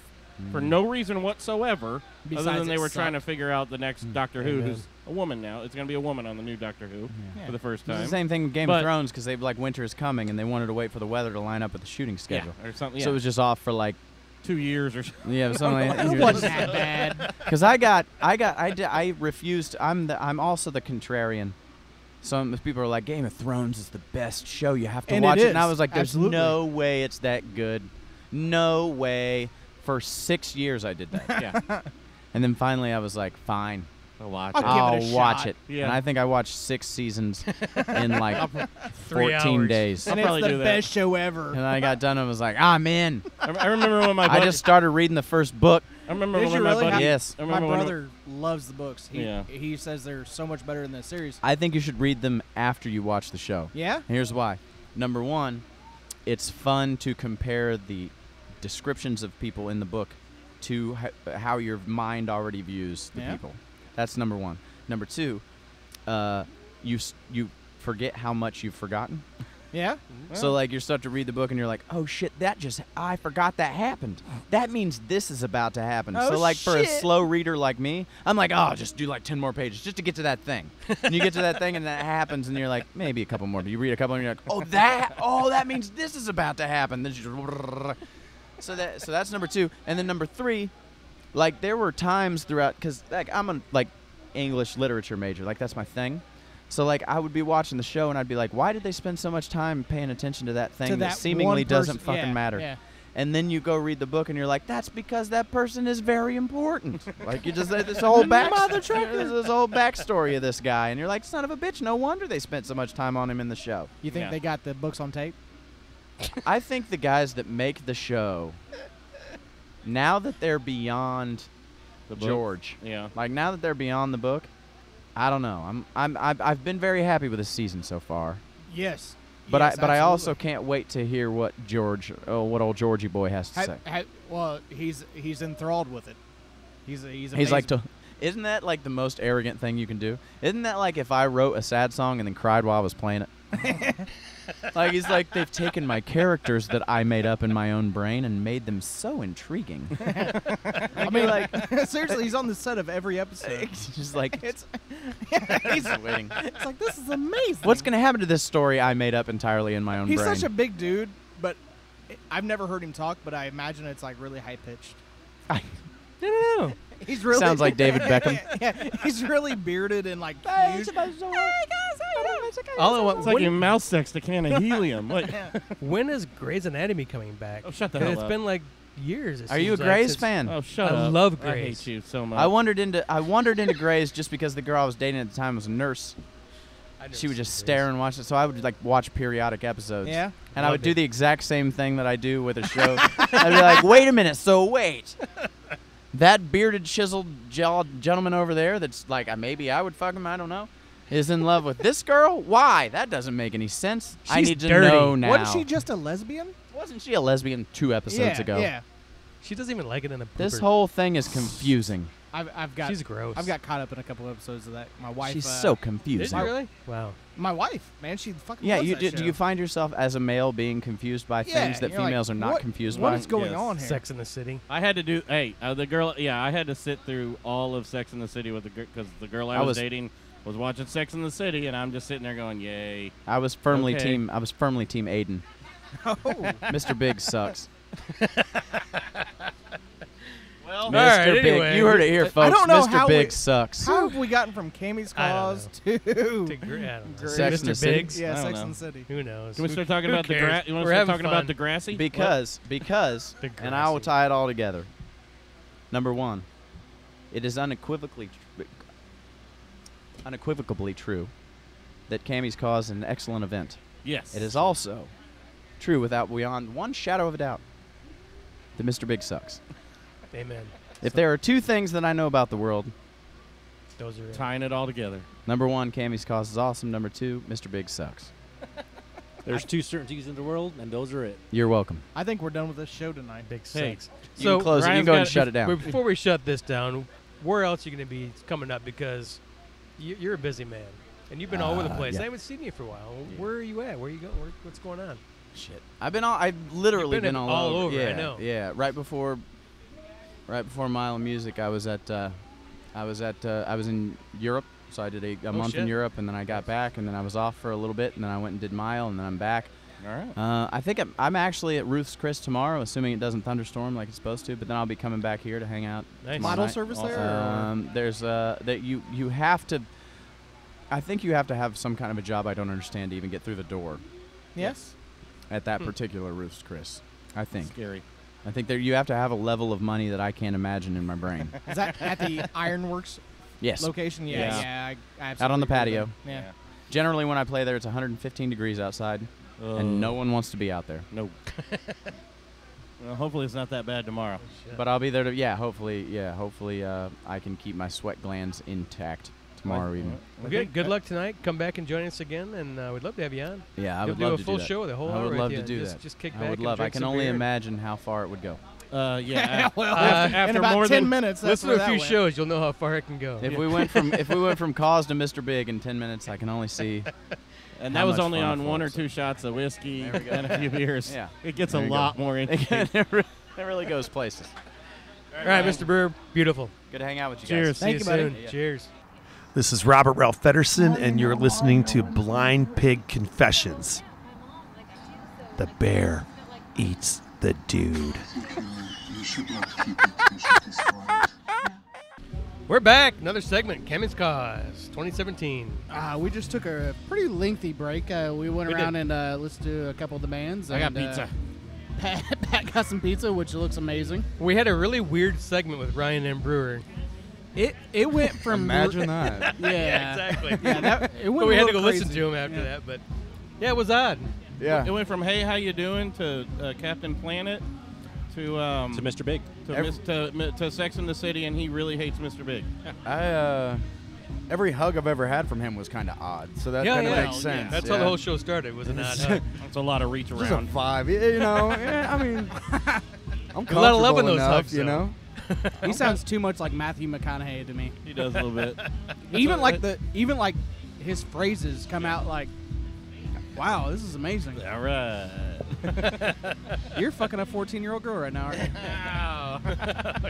for no reason whatsoever, Besides other than they it were trying to sucked. figure out the next Doctor Who, Amen. who's a woman now. It's going to be a woman on the new Doctor Who for the first It's time. the same thing with Game But- of Thrones because they like winter is coming and they wanted to wait for the weather to line up with the shooting schedule. or something. So it was just off for like 2 years or something. yeah, something like It wasn't that bad. Because I refused. I'm also the contrarian. Some people are like, Game of Thrones is the best show. You have to And watch it it. And I is. was like, there's Absolutely. no way it's that good. No way. For 6 years I did that. Yeah. And then finally I was like, fine. I'll watch I'll it. give it a I'll watch shot. it. Yeah. And I think I watched 6 seasons in like 3 14 hours. days. And probably it's do the that. best show ever. And I got done and was like, I'm in. I remember when my I buddy, just started reading the first book. I remember Did when you my really? buddy. Yes. I My remember when- brother loves the books. Yeah. He says they're so much better than the series. I think you should read them after you watch the show. Yeah? Here's why. Number one, it's fun to compare the descriptions of people in the book to how your mind already views the Yeah. people. That's number one. Number two, you forget how much you've forgotten. Yeah? So like you start to read the book and you're like, oh shit, I forgot that happened. That means this is about to happen. Oh, so like for a shit. slow reader like me, I'm like, oh, just do like 10 more pages just to get to that thing. And you get to that thing and that happens and you're like, maybe a couple more. But you read a couple and you're like, that means this is about to happen. Then so that's number two. And then number three, like there were times throughout, because like I'm a like English literature major, like that's my thing. So like I would be watching the show and I'd be like, why did they spend so much time paying attention to that thing To that that seemingly one doesn't person. fucking Yeah, matter? yeah. And then you go read the book and you're like, that's because that person is very important. Like you just this whole this whole backstory of this guy, and you're like, son of a bitch, no wonder they spent so much time on him in the show. You think Yeah. they got the books on tape? I think the guys that make the show, now that they're beyond The book? George, Yeah. like now that they're beyond the book, I don't know. I've been very happy with this season so far. Yes. But Yes, I also absolutely. can't wait to hear what old Georgie boy has to say. Well, he's enthralled with it. He's He's like, amazing. isn't that like the most arrogant thing you can do? Isn't that like if I wrote a sad song and then cried while I was playing it? Like he's like, they've taken my characters that I made up in my own brain and made them so intriguing. I mean, like seriously, he's on the set of every episode. It's just like It's he's waiting. it's like this is amazing. What's gonna happen to this story I made up entirely in my own He's brain? such a big dude, but I've never heard him talk. But I imagine it's like really high pitched. No. He's really Sounds like David Beckham. Yeah, he's really bearded and like cute. All I want, It's like your mouse sexed a can of helium. Like, when is Grey's Anatomy coming back? oh, shut the 'Cause hell it's up. been like years. it Are you a seems like, Grey's since- fan? Oh, shut I up. love I Grey's. hate you so much. I wandered into Grey's just because the girl I was dating at the time was a nurse. I never She would seen just Grey's. stare and watch it. So I would like watch periodic episodes. Yeah. And I would Loved do it. the exact same thing that I do with a show. I'd be like, wait a minute, so wait. That bearded, chiseled gentleman over there that's like, maybe I would fuck him, I don't know, is in love with this girl? Why? That doesn't make any sense. I She's need to dirty. know now. Wasn't she just a lesbian? Wasn't she a lesbian 2 episodes ago? Yeah. She doesn't even like it in a pooper. This whole thing is confusing. I've got. She's gross. I've got caught up in a couple episodes of that. My wife. She's so Did confusing. you really? Wow. My wife, man, she fucking. Yeah, loves you that do show. you find yourself as a male being confused by Yeah, things that you're like, females are not what- confused What by? is going Yes. on here? Sex in the City. I had to do. Hey, the girl. Yeah, I had to sit through all of Sex in the City with the because the girl I was dating was watching Sex in the City, and I'm just sitting there going, "Yay!" I was firmly Okay. team Aiden. Oh. Mr. Big sucks. Well, All Mr. right, Big, anyway. you heard it here, folks. don't know Mr. how Big we- sucks. How have we gotten from Cammy's I don't Cause to To I don't know. Great. Sex in the Mr. City? Biggs? Yeah, I don't Sex know. and the City. Who knows? Can we Who- start talking who about the cares? grass? You want We're to start having talking about fun. Degrassi? Because, and I will Degrassi. tie it all together. Number 1, it is unequivocally true that Cammy's Cause is an excellent event. Yes. It is also true without beyond one shadow of a doubt that Mr. Big sucks. Amen. If there are 2 things that I know about the world, Those are it. tying it all together. number 1, Cammy's Cause is awesome. Number 2, Mr. Big sucks. There's 2 certainties in the world, and those are it. You're welcome. I think we're done with this show tonight. Big Hey, sex. You So can close it. You can Ryan's go ahead and got- shut it down. Before we shut this down, where else are you going to be coming up? Because you're a busy man, and you've been all over the place. yeah. I haven't seen you for a while. Where are you at? Where are you going? What's going on? Shit. I've literally You've been all all over. over, I Yeah, know. Yeah. Right before Mile of Music, I was in Europe, so I did a month in shit. Europe, and then I got back, and then I was off for a little bit, and then I went and did Mile, and then I'm back. All right. I think I'm actually at Ruth's Chris tomorrow, assuming it doesn't thunderstorm like it's supposed to. But then I'll be coming back here to hang out. Nice. tomorrow Model night. service there? There's that you have to. I think you have to have some kind of a job I don't understand to even get through the door Yes. at that particular Ruth's Chris. I think. Scary. I think there you have to have a level of money that I can't imagine in my brain. Is that at the Ironworks Yes. location? Yeah. Yes. Yeah. I Out on the absolutely agree patio. with that. Yeah. Generally, when I play there, it's 115 degrees outside, and no one wants to be out there. No. Well, hopefully it's not that bad tomorrow. But I'll be there to hopefully I can keep my sweat glands intact tomorrow evening. Good luck tonight. Come back and join us again, and we'd love to have you on. Yeah, I You'll would do love a to full do that. show, the whole I hour would with love you. to do Just- that. just kick I back would and love. I drink can some only beer. imagine how far it would go. Yeah. Well, after in about more 10 than minutes, that's Listen where to a that few went. shows, you'll know how far it can go. If we went from Cause to Mr. Big in 10 minutes, I can only see. And How that was much only fun on it 1 or was. 2 shots of whiskey There we go. and a few beers. Yeah. It gets There a you lot go. more interesting. it really goes places. All right, Mr. Brewer, beautiful. Good to hang out with you Cheers. guys. See you Thank you, buddy. soon. Yeah. Cheers. This is Robert Ralph Fedderson, and you're listening to Blind Pig Confessions. The bear eats the dude. We're back. Another segment, Cammy's Cause, 2017. We just took a pretty lengthy break. We went We around did. and listened to a couple of the bands. I got and, pizza. Pat got some pizza, which looks amazing. We had a really weird segment with Ryan and Brewer. It went from Imagine that. Yeah, exactly. Yeah, that, it went But we a had to go little listen crazy. to him after Yeah. that. But yeah, it was odd. Yeah. It went from "Hey, how you doing?" to Captain Planet to To Mr. Big. to Sex in the City, and he really hates Mr. Big. Every hug I've ever had from him was kind of odd, so that Yeah, kind of yeah. makes sense. That's how the whole show started. Was an odd hug. That's a lot of reach Just a around. 5, you know. Yeah, I mean, I'm A lot of love in comfortable those enough, hugs, you though. know. he sounds too much like Matthew McConaughey to me. He does a little bit. Even like his phrases come out like, Wow, this is amazing. All right. you're fucking a 14-year-old girl right now, aren't you? Ow.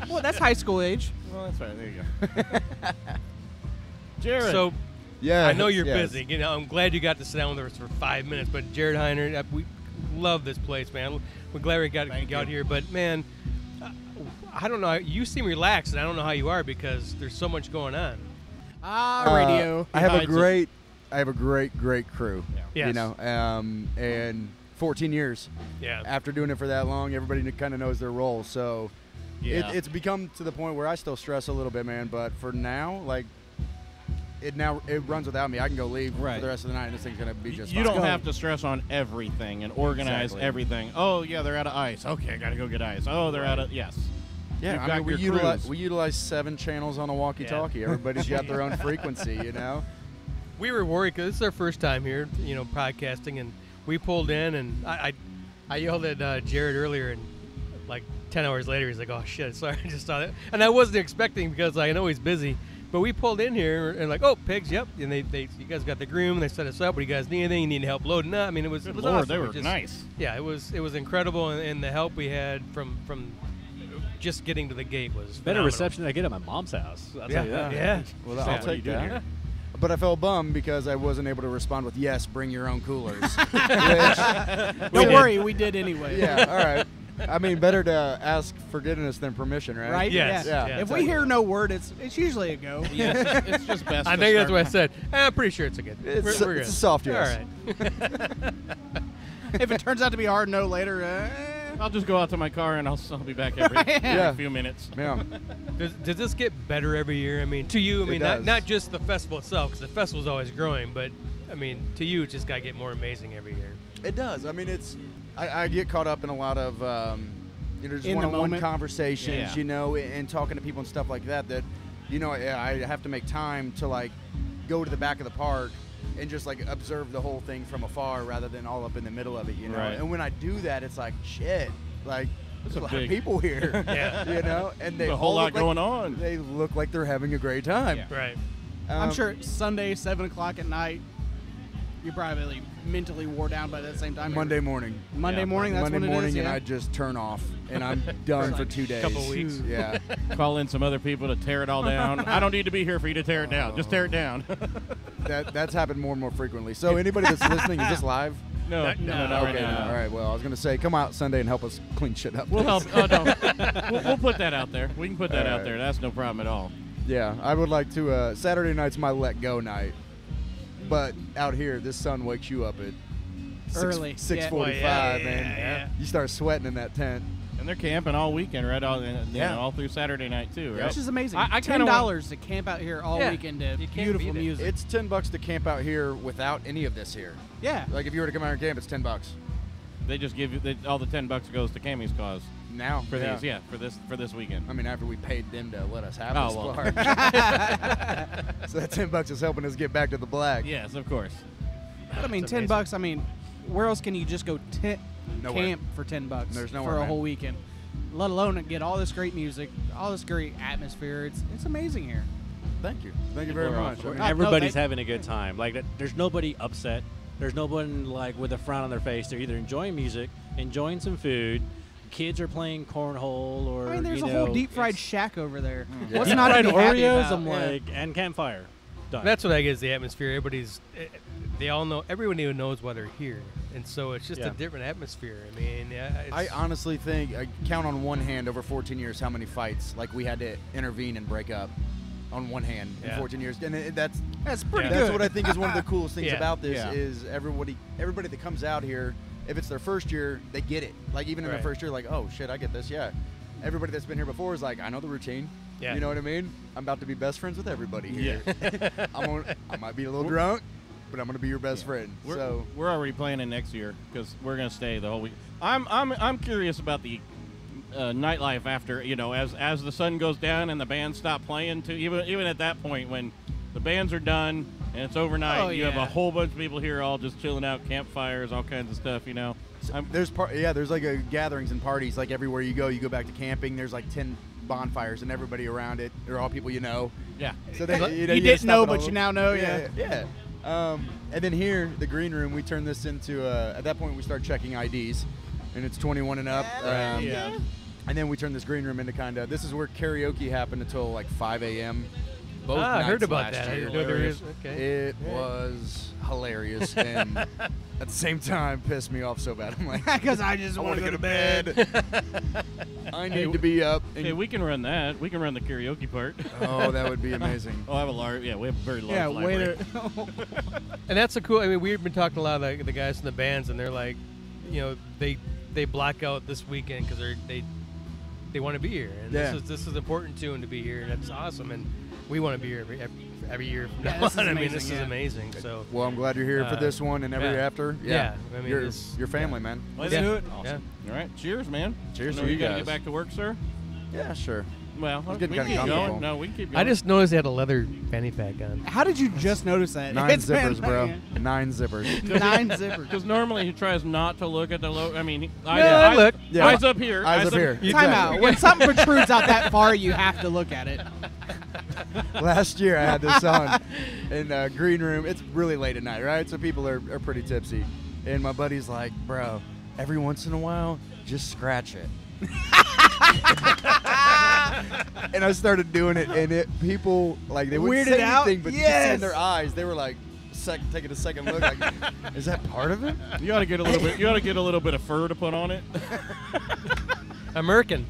Well, that's high school age. Well, that's right. There you go. Jared. So Yeah. I know you're yes. busy. You know, I'm glad you got to sit down with us for 5 minutes. But Jared Heiner, we love this place, man. We're glad we got Thank out you. here. But man, I don't know. You seem relaxed, and I don't know how you are because there's so much going on. Radio. I have a hides great, great crew. Yes. You know, and 14 years. Yeah. After doing it for that long, everybody kind of knows their role. So Yeah. it's become to the point where I still stress a little bit, man. But for now, like, it runs without me. I can go leave for the rest of the night, and this thing's gonna be just. You fine. don't have to stress on everything and organize everything. Oh yeah, they're out of ice. Okay, I gotta go get ice. Oh, they're out of yes. Yeah, You've I got mean, your crews. we utilize 7 channels on a walkie-talkie. Everybody's got their own frequency, you know. We were worried because this is our first time here, podcasting, and we pulled in, and I yelled at Jared earlier, and like 10 hours later, he's like, "Oh shit, sorry, I just saw that," and I wasn't expecting because I know he's busy. But we pulled in here and like, "Oh, pigs, yep," and you guys got the groom, they set us up. What do you guys need? Anything? You need help loading up? I mean, it was Lord, awesome. they were nice. Yeah, it was incredible, and the help we had from just getting to the gate was Better phenomenal. reception than I get at my mom's house. I'll tell you that. Yeah. Well, I'll take that. But I felt bummed because I wasn't able to respond with "Yes, bring your own coolers." Don't worry, we did anyway. Yeah, all right. I mean, better to ask forgiveness than permission, right? Right? Yes. Yeah. If we hear no word, it's usually a go. Yes, it's just best. I to think that's start. what I said. I'm pretty sure it's a good. It's we're a good. soft yes. All right. If it turns out to be a hard no later, I'll just go out to my car and I'll be back every few minutes. Yeah. Does this get better every year? I mean, to you, I mean, not just the festival itself, because the festival's always growing, but I mean, to you, it's just got to get more amazing every year. It does. I mean, I get caught up in a lot of just In the one-on-one moment. conversations, and talking to people and stuff like that. That, I have to make time to like go to the back of the park and just like observe the whole thing from afar rather than all up in the middle of it, Right. And when I do that, it's like shit. Like there's a lot big- of people here, Yeah. and they There's a whole all lot look like- going on. They look like they're having a great time. Right. I'm sure Sunday, 7 o'clock at night, you're probably mentally wore down by that same time. Monday morning. Monday morning, that's Monday when morning, it is. and yeah. I just turn off, and I'm done for 2 days. Couple weeks. Yeah. Call in some other people to tear it all down. I don't need to be here for you to tear it down. Just tear it down. That's happened more and more frequently. So anybody that's listening, is this live? No, Not right Okay. now. All right. Well, I was gonna say, come out Sunday and help us clean shit up. We'll help. Oh, no. we'll put that out there. We can put that All out right. there. That's no problem at all. Yeah, I would like to. Saturday night's my let go night, but out here, this sun wakes you up at Early. 6:45, Well, yeah, man. yeah. You start sweating in that tent. And they're camping all weekend, right? All through Saturday night too, right? Which is amazing. I kinda $10 to camp out here all Yeah. weekend to You can't beautiful beat it. music. It's $10 to camp out here without any of this here. Yeah. Like if you were to come out and camp, it's $10 They just give you all the $10 goes to Cammy's cause now for these. Yeah, for this weekend. I mean, after we paid them to let us have Oh, this well. part. So that $10 is helping us get back to the black. Yes, of course. But I mean, That's $10. I mean, where else can you just go Nowhere. camp for $10? There's nowhere, for a man. whole weekend. Let alone get all this great music, all this great atmosphere. It's amazing here. Thank you. Thank you very We're much. off. I mean, Everybody's no, having a good time. Like, there's nobody upset. There's no one like with a frown on their face. They're either enjoying music, enjoying some food. Kids are playing cornhole, or I mean, there's you a know, whole deep fried it's- shack over there. Yeah. What's Deep not to fried be happy Oreos. about? I'm Yeah. like, and campfire. Done. That's what I get is the atmosphere. They all know. Everybody knows why they're here, and so it's just Yeah. a different atmosphere. I mean, I honestly think I count on one hand over 14 years how many fights like we had to intervene and break up on one hand in Yeah. 14 years, and that's pretty That's good. what I think is one of the coolest things Yeah. about this Yeah. is everybody that comes out here, if it's their first year, they get it. Like even in Right. their first year, like, oh shit, I get this. Yeah. Everybody that's been here before is like, I know the routine. Yeah. You know what I mean? I'm about to be best friends with everybody here. I might be a little drunk, but I'm gonna be your best friend. We're already planning next year because we're gonna stay the whole week. I'm curious about the nightlife after, as the sun goes down and the bands stop playing too. Even at that point when the bands are done and it's overnight, Oh, you have a yeah. whole bunch of people here all just chilling out, campfires, all kinds of stuff. There's like a gatherings and parties like everywhere you go back to camping. There's like 10 bonfires and everybody around it. They're all people you know. Yeah. So they, You gotta didn't stop know, at but all you of now them. know, Yeah. And then here, the green room, we turn this into at that point we start checking IDs, and it's 21 and up. Yeah. And then we turn this green room into this is where karaoke happened until like 5 a.m. Both I heard nights about last that. I year. didn't know there is. Okay. It was hilarious, and at the same time pissed me off so bad. I'm like, because I just want to go to bed. I need to be up. Hey, we can run that. We can run the karaoke part. Oh, that would be amazing. Oh, I have a large. Yeah, we have a very large library. And that's a cool. I mean, we've been talking to a lot of the guys in the bands, and they're like, you know, they black out this weekend because they want to be here, and this is important to them to be here, and that's awesome. And we want to be here every year from now on. I mean, this is amazing. So, well, I'm glad you're here for this one and every after. Yeah, I mean, your family, man. Let's do it. Awesome. All right, cheers, man. Cheers to you you gotta guys. get back to work, sir. Yeah, sure. Well, I'm we getting can kinda keep comfortable. going. No, we can keep going. I just noticed they had a leather fanny pack on. How did you just notice that? 9 It's been zippers, bro. like- 9 zippers. 9 zippers. Because normally he tries not to look at the low. I mean, look. Yeah. Eyes up here. Eyes up here. Time out. When something protrudes out that far, you have to look at it. Last year I had this on in green room. It's really late at night, right? So people are pretty tipsy. And my buddy's like, bro, every once in a while, just scratch it. And I started doing it, and people, like, they wouldn't Weirded say out? anything, but you could see in Yes. their eyes, they were like, taking a second look, like, is that part of it? You ought to get a little bit. You ought to get a little bit of fur to put on it. American.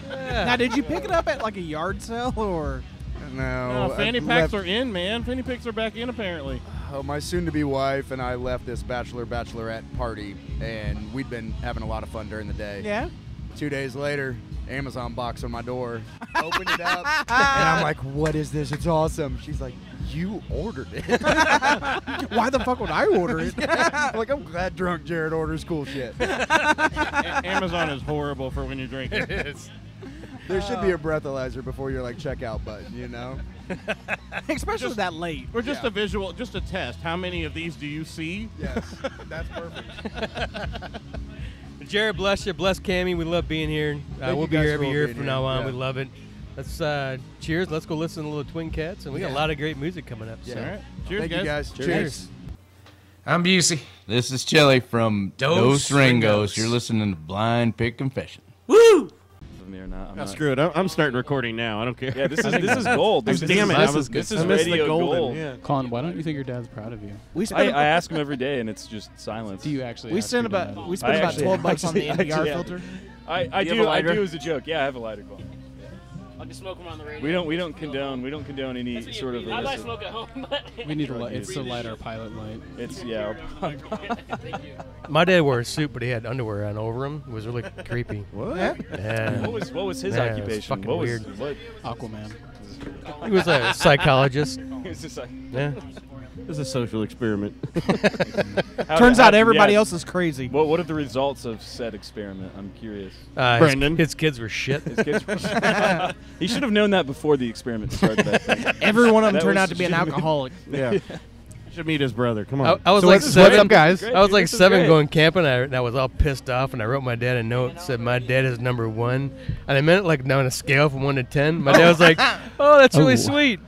Now, did you pick it up at like a yard sale or? No. No, fanny packs are in, man. Fanny packs are back in apparently. Oh, my soon-to-be wife and I left this bachelorette party, and we'd been having a lot of fun during the day. Yeah. 2 days later, Amazon box on my door. Opened it up, and I'm like, what is this? It's awesome. She's like, you ordered it. Why the fuck would I order it? I'm like, I'm glad drunk Jared orders cool shit. Amazon is horrible for when you drink it. It is. There should be a breathalyzer before your like checkout button, you know? Especially that late. Or just a visual, just a test. How many of these do you see? Yes, that's perfect. Jared, bless you. Bless Kammy. We love being here. Thank We'll you be guys here every for year being from here. now on. Yeah. We love it. Let's cheers. Let's go listen to a little Twin Cats, and we got a lot of great music coming up. Yeah. So. All right. Cheers, Thank you guys. Cheers. I'm Busey. This is Chili from Dos Ringos. You're listening to Blind Pig Confession. Woo! Me or not, Screw it. I'm starting recording now. I don't care. Yeah, this is gold. Damn it. This is radio gold. Yeah. Colin, why don't you think your dad's proud of you? I ask him every day, and it's just silence. Do you actually? We ask spent your about dad? $12 on the NPR filter. I Do you have a lighter? do as a joke. Yeah, I have a lighter, Colin. I'll just smoke them on the radio. We don't condone any sort of. I might smoke at home, but we need a light. It's a lighter pilot light. It's yeah. My dad wore a suit, but he had underwear on over him. It was really creepy. What? Yeah. What was his Man, it was occupation? fucking What was weird. what? Aquaman. He was a psychologist. It's just like, Yeah. This is a social experiment. Turns out everybody else is crazy. What are the results of said experiment? I'm curious. Brandon. His kids were shit. His kids were he should have known that before the experiment started. I think. Every one of them That turned was- out to be an should have been- alcoholic. Yeah. You should meet his brother. Come on. I was So like what's seven. up, guys? I was like This is 7 great. going camping, and I was all pissed off, and I wrote my dad a note that said, "My dad is number 1," and I meant it like on a scale from 1 to 10. My dad was like, "Oh, that's really sweet."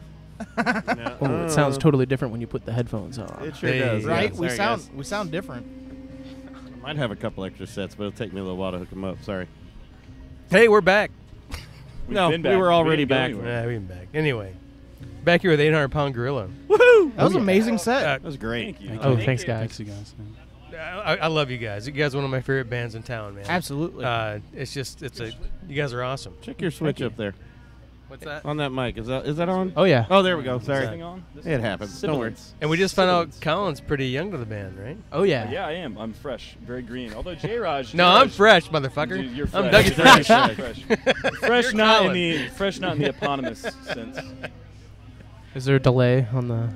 Oh, it sounds totally different when you put the headphones on. It sure Hey. does. Right? Yeah. We Sorry, sound different. guys. Might have a couple extra sets, but it'll take me a little while to hook them up. Sorry. Hey, we're back. We've No, been we back. were already didn't go back. anywhere. Yeah, we've been back. Anyway, back here with 800-pound gorilla. Woohoo! That was an amazing set. That was great. Thank you. Oh, thanks, guys. Thanks, you guys. I love you guys. You guys are one of my favorite bands in town, man. Absolutely. You guys are awesome. Check your switch up there. What's that? On that mic. Is that on? Oh yeah. Oh, there we go. Sorry. Is this thing on? It happens. Don't worry. Sibilance. And we just found out Sibilance. Colin's pretty young to the band, right? Oh yeah. Yeah, I am. I'm fresh, very green. Although J-Raj. No, I'm fresh, motherfucker. Dude, you're I'm fresh. Dougie Fresh. Fresh. Fresh, You're not Colin. in the eponymous sense. Is there a delay on the?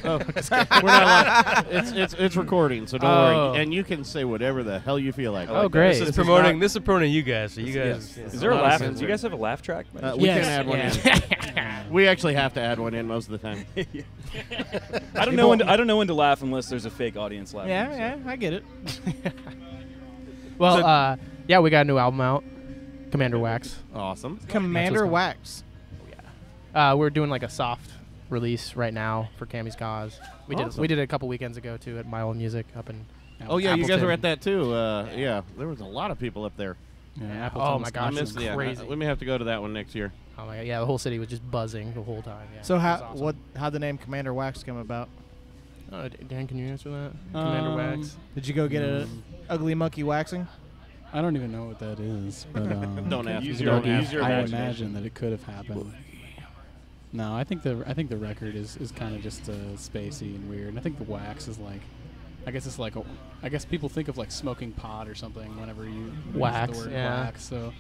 Oh, we're not it's recording, so don't Oh. worry. And you can say whatever the hell you feel like. Oh, great. This is promoting you guys. So you guys. Is there a laugh? Do you guys have a laugh track? We Yes. can add one in. We actually have to add one in most of the time. I don't know when to laugh unless there's a fake audience laughing. Yeah, I get it. Well, yeah, we got a new album out, Commander Wax. Awesome. Commander That's Wax. We're doing like a soft release right now for Kammy's Cause. We did it a couple weekends ago too at My Old Music up in. Oh yeah, you guys Appleton. were at that too. Yeah, there was a lot of people up there. Yeah, oh my gosh, it was crazy. We may have to go to that one next year. Oh my god, yeah, the whole city was just buzzing the whole time. Yeah, So it was awesome. how'd the name Commander Wax come about? Dan, can you answer that? Commander Wax. Did you go get a ugly monkey waxing? I don't even know what that is, but Don't ask. I imagine that it could have happened. No, I think the record is kind of just spacey and weird. And I think the wax is like, I guess it's like I guess people think of like smoking pot or something whenever you wax, use the word yeah. wax. So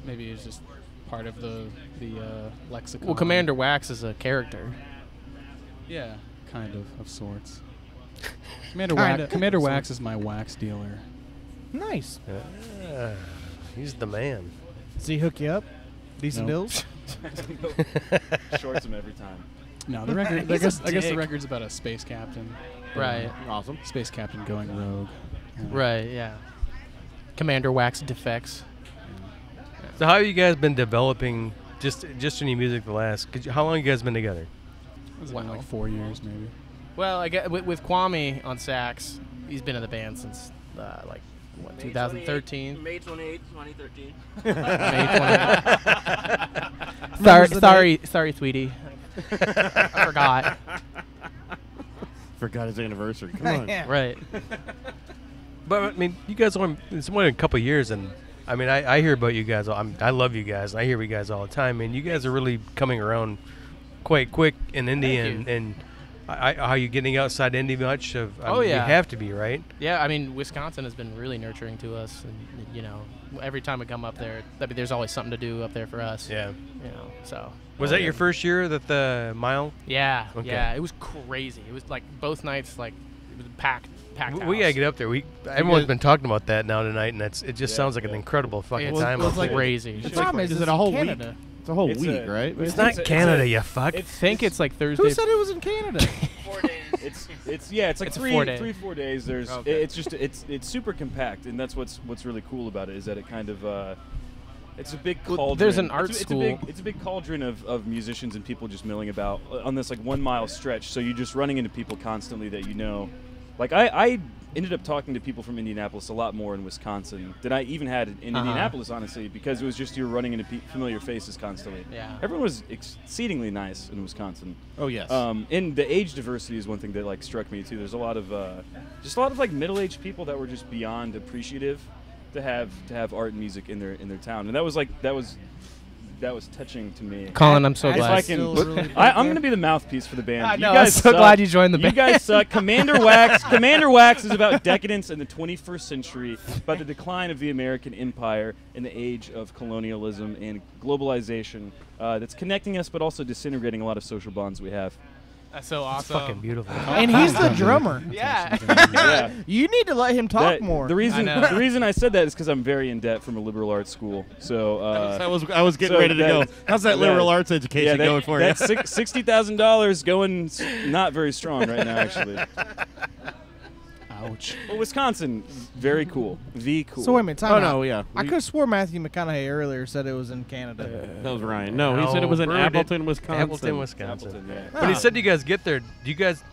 maybe it's just part of the lexicon. Well, Commander Wax is a character. Yeah, kind of sorts. Commander Wax is my wax dealer. Nice. He's the man. Does he hook you up? Decent Nope. deals? Shorts him every time. No, the record. I guess the record's about a space captain. Right. Awesome. Space captain going rogue. Right. Yeah. Commander Wax defects. So how have you guys been developing just in your music the last? How long have you guys been together? It's been like 4 years, maybe. Well, I get with Kwame on sax. He's been in the band since 2013. May 28, 2013. May 28. Sorry, sweetie. I forgot. Forgot his anniversary. Come on. Right. But I mean, you guys it's only a couple years, and I mean, I hear about you guys. I love you guys. I hear you guys all the time, and you guys are really coming around quite quick in Indy, and are you getting outside Indy much? You have to be, right? Yeah, I mean, Wisconsin has been really nurturing to us, and every time we come up there, there's always something to do up there for us. Yeah. So. Was that your first year at the mile? Yeah. Okay. Yeah, it was crazy. It was like both nights, like it was packed house. We gotta get up there. Everyone's been talking about that now tonight, and it just sounds like an incredible fucking time. It's like crazy. The problem is it a whole Canada? Week? It's a whole week, right? It's not Canada, you fuck. I think it's like Thursday. Who said it was in Canada? 4 days. It's like 4 days. There's it's super compact, and that's what's really cool about it is that it kind of it's a big cauldron. There's an art school. It's a big cauldron of musicians and people just milling about on this like 1 mile stretch. So you're just running into people constantly that you know. Like I ended up talking to people from Indianapolis a lot more in Wisconsin than I even had in Indianapolis, honestly, because it was just you're running into familiar faces constantly. Yeah. Everyone was exceedingly nice in Wisconsin. Oh yes. And the age diversity is one thing that like struck me too. There's a lot of like middle-aged people that were just beyond appreciative to have art and music in their town, and that was touching to me. Colin, I'm so glad. I'm going to be the mouthpiece for the band. I know, I'm so glad you joined the band. You guys suck. Commander Wax is about decadence in the 21st century, about the decline of the American empire in the age of colonialism and globalization that's connecting us but also disintegrating a lot of social bonds we have. That's so awesome. Fucking beautiful. And he's the drummer. Yeah. You need to let him talk more. The reason I said that is because I'm very in debt from a liberal arts school. So I was getting ready to go. How's that liberal arts education going for you? That's $60,000 going not very strong right now, actually. Ouch. Well, Wisconsin, very cool. Cool. So wait a minute. Time out. yeah. I could have swore Matthew McConaughey earlier said it was in Canada. That was Ryan. No, he said it was in Appleton, Wisconsin. Appleton, Wisconsin. Appleton, yeah. But he said you guys get there.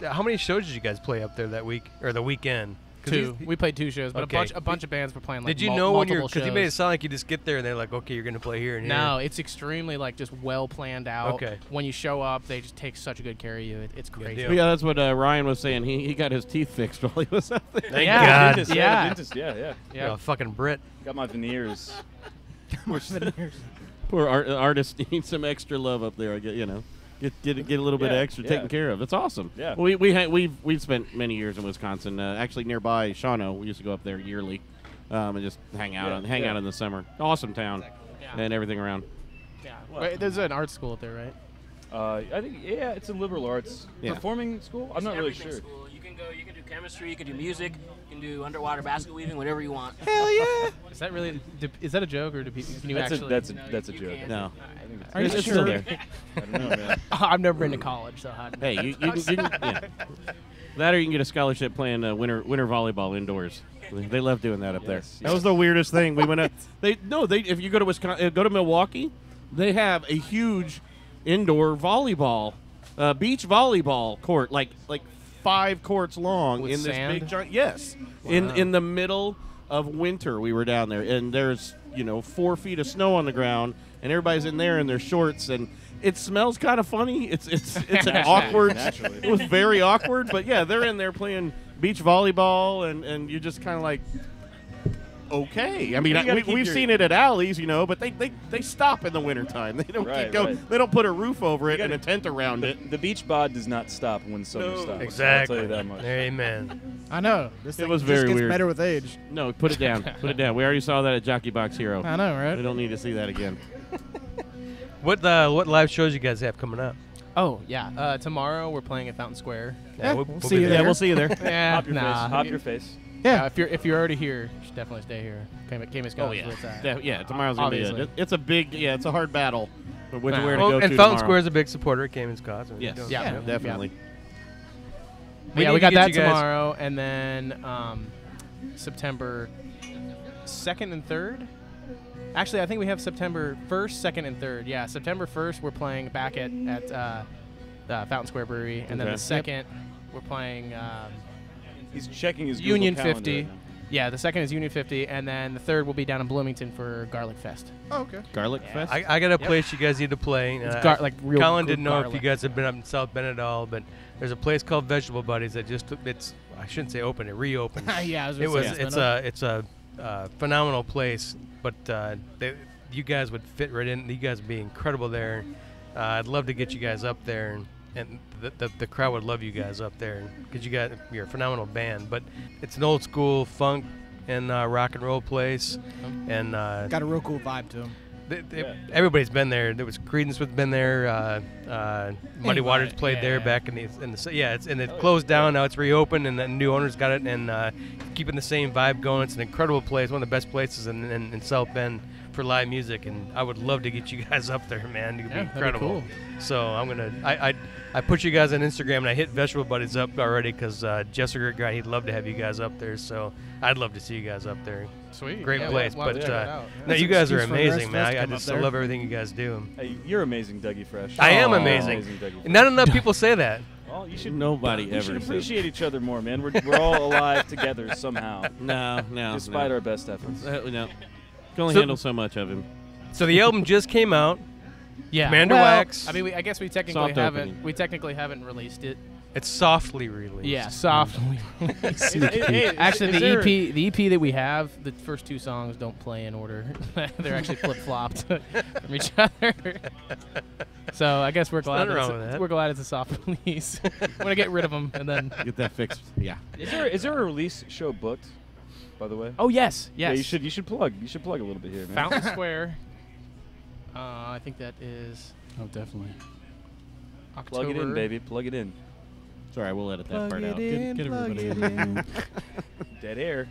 How many shows did you guys play up there that week or the weekend? 2. We played 2 shows, but Okay. a bunch of bands were playing like Did you know when you're, because because you made it sound like you just get there and they're like, okay, you're going to play here and here. No, it's extremely like just well planned out. Okay. When you show up, they just take such good care of you. It's crazy. Yeah, that's what Ryan was saying. He got his teeth fixed while he was up there. Thank God. Dentist, Yeah. Dentist, yeah. You're a fucking Brit. Got my veneers. Poor artist needs some extra love up there. I get get a little bit extra taken care of. It's awesome. Yeah. Well, we've spent many years in Wisconsin. Actually, nearby Shawano, we used to go up there yearly, and just hang out out in the summer. Awesome town, and everything around. Yeah. Wait, there's an art school up there, right? I think it's a liberal arts performing school. I'm not really sure. School. You can do chemistry, you can do music, you can do underwater basket weaving, whatever you want. Hell yeah! Is that really? Is that a joke or do people? Can you That's actually? that's a joke. No, Are you it's sure? still there. I don't know, man. I've never been to college, so how? Hey, you can that or you can get a scholarship playing winter volleyball indoors. They love doing that up there. That was the weirdest thing. We went up. If you go to Wisconsin, go to Milwaukee, they have a huge indoor volleyball, beach volleyball court, like 5 courts long With in this sand? big giant. Yes, in the middle of winter, we were down there, and there's 4 feet of snow on the ground, and everybody's in there in their shorts, and It smells kind of funny. It's an awkward. Naturally. It was very awkward, but yeah, they're in there playing beach volleyball, and you're just kind of like, okay. I mean, we've seen it at alleys, but they stop in the wintertime. They don't Right, keep going. right. They don't put a roof over it and a tent around it. The beach bod does not stop when summer stops. Exactly. I'll tell you that much. Amen. I know. This It thing was just very gets weird. better with age. No, put it down. Put it down. We already saw that at Jockey Box Hero. I know, right? We don't need to see that again. What live shows you guys have coming up? Oh yeah, tomorrow we're playing at Fountain Square. Yeah, we'll we'll be see you there. there. Yeah, we'll see you there. Yeah, Hop your face. nah. Hop your face. Yeah. If you're already here, you should definitely stay here. Kamy's Oh Cause yeah, with that. yeah. Tomorrow's gonna be Obviously. it's a big, it's a hard battle. For which Nah. where to Well, go and to Fountain tomorrow. Square is a big supporter of Kamy's Cause. I mean, Yes, Yeah. definitely. But yeah, need we to got get that you guys- tomorrow, and then September 2nd and 3rd. Actually, I think we have September 1st, 2nd, and 3rd. Yeah, September 1st we're playing back at the Fountain Square Brewery, and then Okay. the 2nd we're playing He's checking his Union Google Calendar 50. right now. Yeah, the 2nd is Union 50, and then the 3rd will be down in Bloomington for Garlic Fest. Oh, okay. Garlic Yeah. Fest. I got a place you guys need to play. It's like real Colin good didn't know if you garlic. guys have been up in South Bend at all, but there's a place called Vegetable Buddies that I shouldn't say open, it reopened. Yeah, I was it gonna was say it's a phenomenal place, but you guys would fit right in. You guys would be incredible there. I'd love to get you guys up there, and the crowd would love you guys up there because you're a phenomenal band. But it's an old school funk and rock and roll place, and Got a real cool vibe to him. everybody's been there. There was Creedence has been there. Muddy Waters played there back in the it closed down. Now it's reopened, and the new owners got it, and keeping the same vibe going. It's an incredible place, one of the best places in South Bend for live music, and I would love to get you guys up there, man. It'd be Yeah, that'd be incredible. cool. So I'm gonna I put you guys on Instagram, and I hit Vegetable Buddies up already because Jeff's a great guy. He'd love to have you guys up there. So I'd love to see you guys up there. Sweet. Great Yeah, place, we'll have but to check it out. no, That's you an guys are excuse for the rest amazing, of man. us to I come up just there. love everything you guys do. Hey, you're amazing, Dougie Fresh. I am You're amazing. Dougie Fresh. Not enough people say that. Well, you should. Nobody we ever should said- appreciate each other more, man. We're all alive together somehow. No, Despite no. our best efforts. No. Can only So- handle so much of him. So the album just came out. Yeah. Commander well, Wax. I mean, I guess we technically Soft haven't. opening. We technically haven't released it. It's softly released. Yeah, softly. Hey, Actually, is the there- EP that we have, the first two songs don't play in order. They're actually flip flopped from each other. So I guess we're glad. nothing wrong with that. We're glad it's a soft release. We're gonna get rid of them and then. Get that fixed. Yeah. Is there a release show booked? By the way. Oh yes, Yeah, yes. you should plug. You should plug a little bit here, man. Fountain Square. I think that is Oh, definitely. October. Plug it in, baby. Plug it in. Sorry, we'll edit that part out. Get everybody in. Dead air.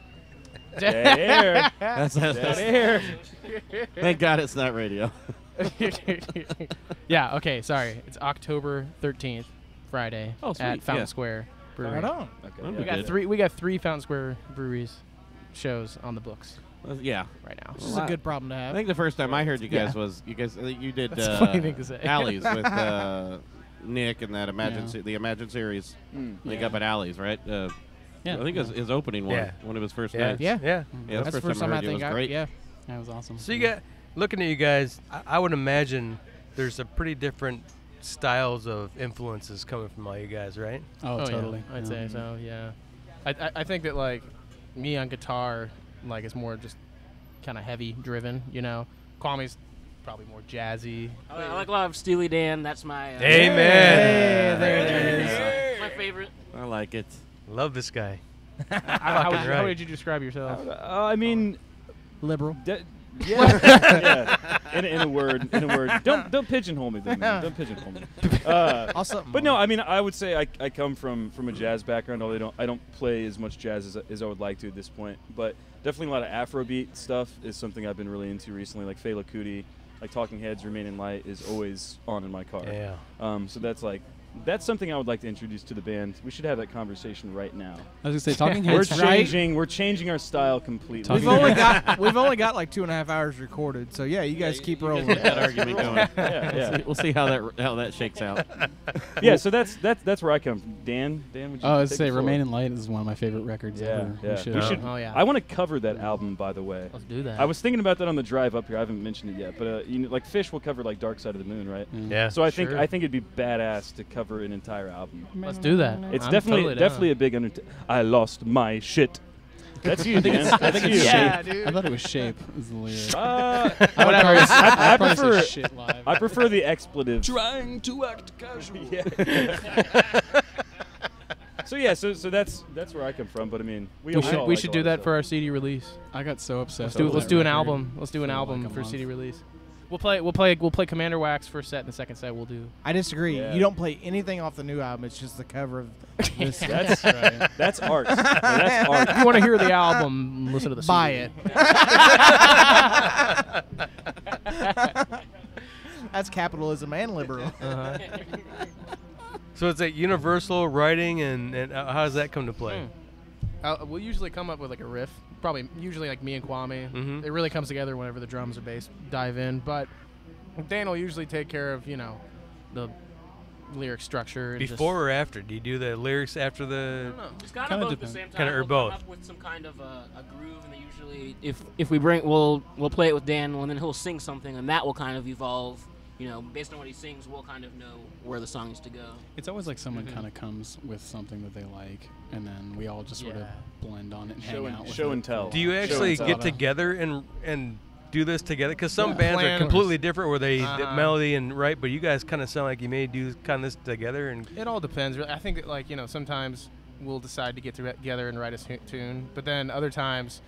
Dead air. That's Dead air. Thank God it's not radio. Yeah. Okay. Sorry. It's October 13th, Friday, Oh, sweet, at Fountain yeah. Square Brewery. Right on. Okay. That'd We be got good. three. We got 3 Fountain Square Breweries shows on the books Yeah. right now. This is a good problem to I have. think the first time I heard you guys Yeah. was you did That's a funny thing to say. Alleys with Nick and that the Imagine series. Mm. Like up at Alleys, right? Yeah. I think it was his opening one. Yeah. One of his first Yeah. nights. Yeah. Yeah. Yeah, that's the first time I heard you. It was great. Yeah. That was awesome. So you got looking at you guys. I would imagine there's a pretty different styles of influences coming from all you guys, right? Oh, totally. Yeah, I'd say Yeah. so. Yeah. I think that like me on guitar, like is more just kind of heavy driven. You know, Kwame's probably more jazzy. I like a lot of Steely Dan. That's my. Amen. Hey, there it is. My favorite. I like it. Love this guy. How right. would you describe yourself? I mean, Liberal. yeah, yeah. In a word. Don't pigeonhole me, though, man. Don't pigeonhole me. Also, But no, I mean, I would say I come from a jazz background. Although I don't play as much jazz as I would like to at this point. But definitely a lot of Afrobeat stuff is something I've been really into recently. Like Fela Kuti, like Talking Heads, Remain in Light is always on in my car. Yeah. So that's like That's something I would like to introduce to the band. We should have that conversation right now. I was gonna say talking we're heads. changing. We're changing our style completely. We've only got like 2.5 hours recorded, so yeah, you guys keep rolling. Get that argument going. Yeah. We'll see how that shakes out. Yeah, so that's where I come from. Dan, would you? Oh, I'd take say the floor? "Remain in Light" is one of my favorite records ever. Yeah. We should. Oh, yeah. I want to cover that album, by the way. Let's do that. I was thinking about that on the drive up here. I haven't mentioned it yet, but like Fish will cover like Dark Side of the Moon, right? Yeah. So I think Sure. it'd be badass to cover an entire album. Let's do that. It's I'm definitely totally a big I lost my shit. That's you, Dan. I think it's you. Shape. dude. I thought it was Shape. Is the lyric. Whatever. I probably say prefer shit live. I prefer the expletive. Trying to act casual. So that's where I come from. But I mean, we should do that for our CD release. I got so obsessed. Let's do an record album. Let's do an for album like a for month. CD release. We'll play Commander Wax first set, and the second set we'll do. I disagree. Yeah. You don't play anything off the new album. It's just the cover of this. That's right. That's art. No, that's art. If you want to hear the album, listen to the Buy CD. it. That's capitalism and liberal. Uh-huh. So it's like universal writing, and how does that come to play? We'll usually come up with like a riff. Usually like me and Kwame. Mhm. It really comes together whenever the drums or bass dive in. But Dan will usually take care of the lyric structure. And Before or after? Do you do the lyrics after the? It's kind Kinda of both at the depends. same time. Kinda or We'll both. come up with some kind of a groove, and then usually, if we bring, we'll play it with Daniel, and then he'll sing something, and that will kind of evolve. Based on what he sings, we'll kind of know where the song is to go. It's always like someone kind of comes with something that they like, and then we all just sort of blend on it and hang out with show it. and tell. Do you actually get together and do this together? Because some bands are Plan completely was- different, where they Uh-huh. melody and write, but you guys kind of sound like you may do kind of this together. And It all depends. I think that, sometimes we'll decide to get together and write a tune, but then other times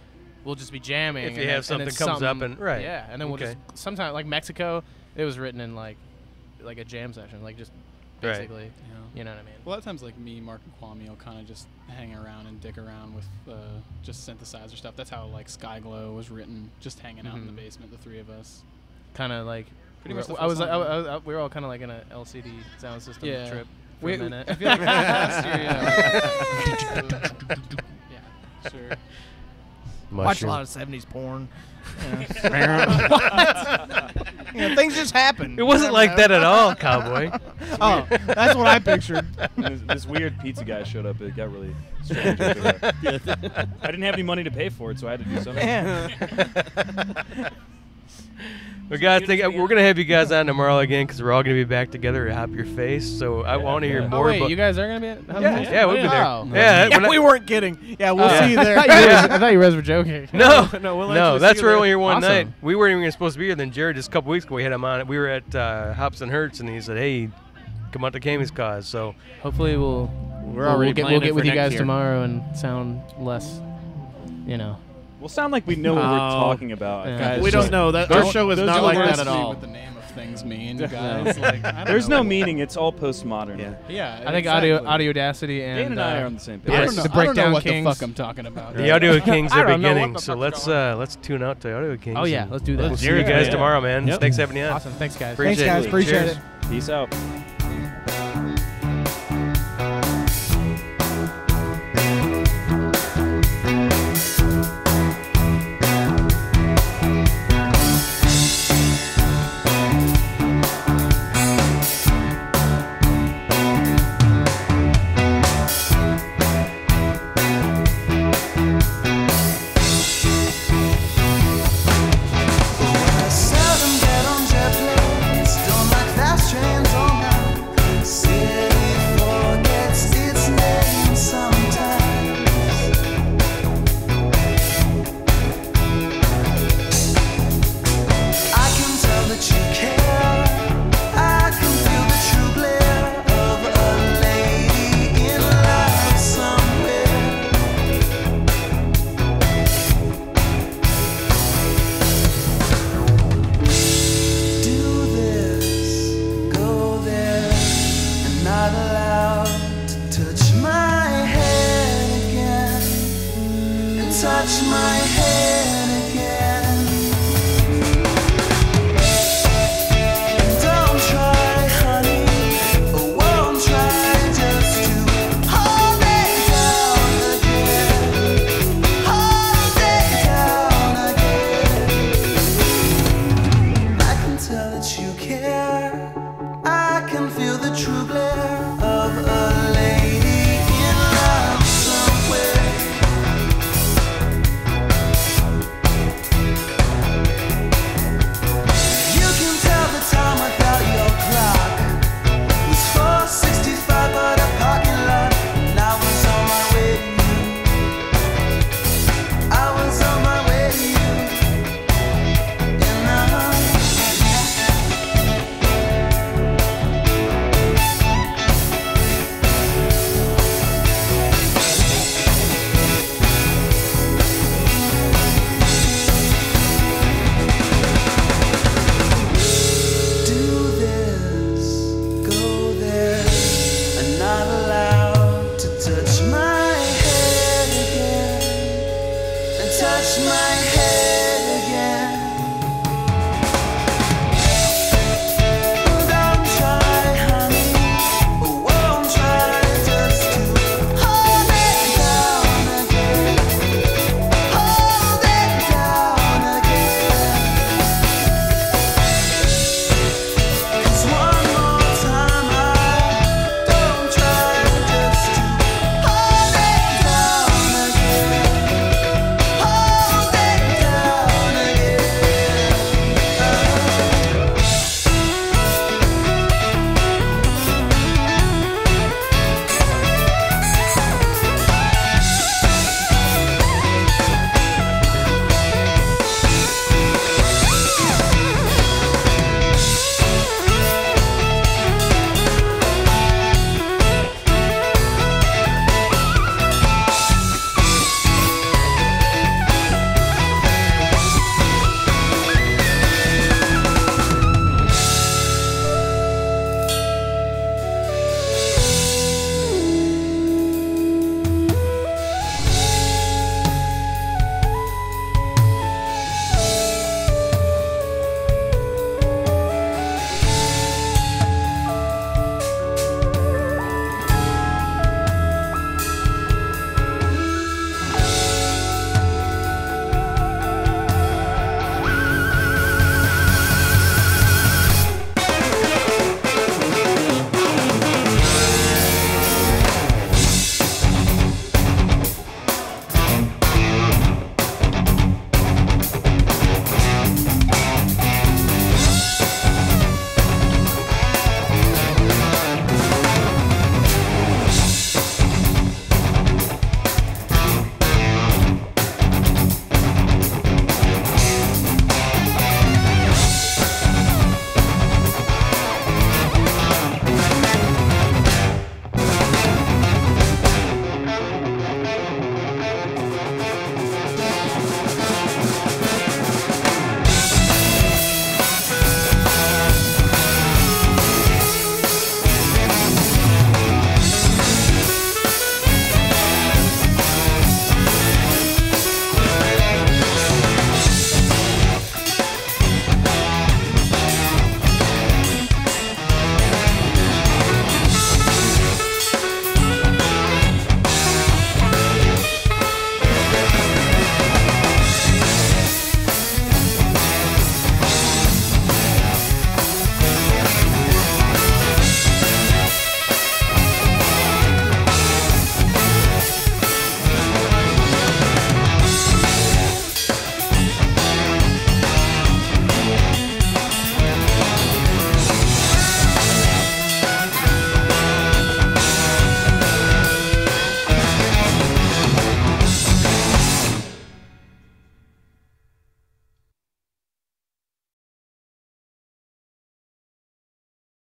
we'll just be jamming. If you and have then- something and then comes up something- and- right. Yeah, and then we'll Okay. just sometimes like Mexico, it was written in like a jam session, like just Right. basically. You know what I mean? A lot of times, like me, Mark, and Kwame will kind of just hang around and dick around with just synthesizer stuff. That's how like Sky Glow was written, just hanging out in the basement, the three of us. Kind of like Pretty much the I was first like, time. we were all kind of like in a LCD sound system Yeah. trip for We- a minute. I feel like last year, yeah, sure. Watch a lot of 70s porn. What? Things just happen. it wasn't like that at all, Cowboy. Oh, that's what I pictured. And this weird pizza guy showed up. It got really strange. I didn't have any money to pay for it, so I had to do something. We gotta think. We're gonna have you guys on tomorrow again because we're all gonna be back together at Hop Your Face. So I want to hear more. Oh wait, about you guys are gonna be at Yeah, we'll be there. Oh. Yeah, we weren't kidding. Yeah, we'll see you there. I thought you guys were joking. No, we'll no, actually that's see where you we're here one Awesome. night. We weren't even supposed to be here. Then Jared, just a couple weeks ago, we had him on. We were at Hops and Hertz, and he said, "Hey, come out to Kammy's Cause." So Hopefully we'll already get planning with for you next guys year. tomorrow and sound less, We'll sound like we know what we're talking about. Yeah. Guys, We just- don't know. Our show is those not are like words that at to me all. What the name of things mean, you guys? Like, I don't There's know. no meaning. It's all postmodern. Yeah, I think exactly. Audacity and Dan and I are on the same page. I the don't know, the I don't know Breakdown what Kings. the fuck I'm talking about. the Audio Kings I are don't know what beginning. the So fuck's let's tune out to Audio Kings. Oh yeah, and let's do that. We'll see you guys tomorrow, man. Yep. Thanks for having me on. Awesome, thanks guys. Appreciate Thanks, guys. it. Appreciate Cheers. it. Peace out.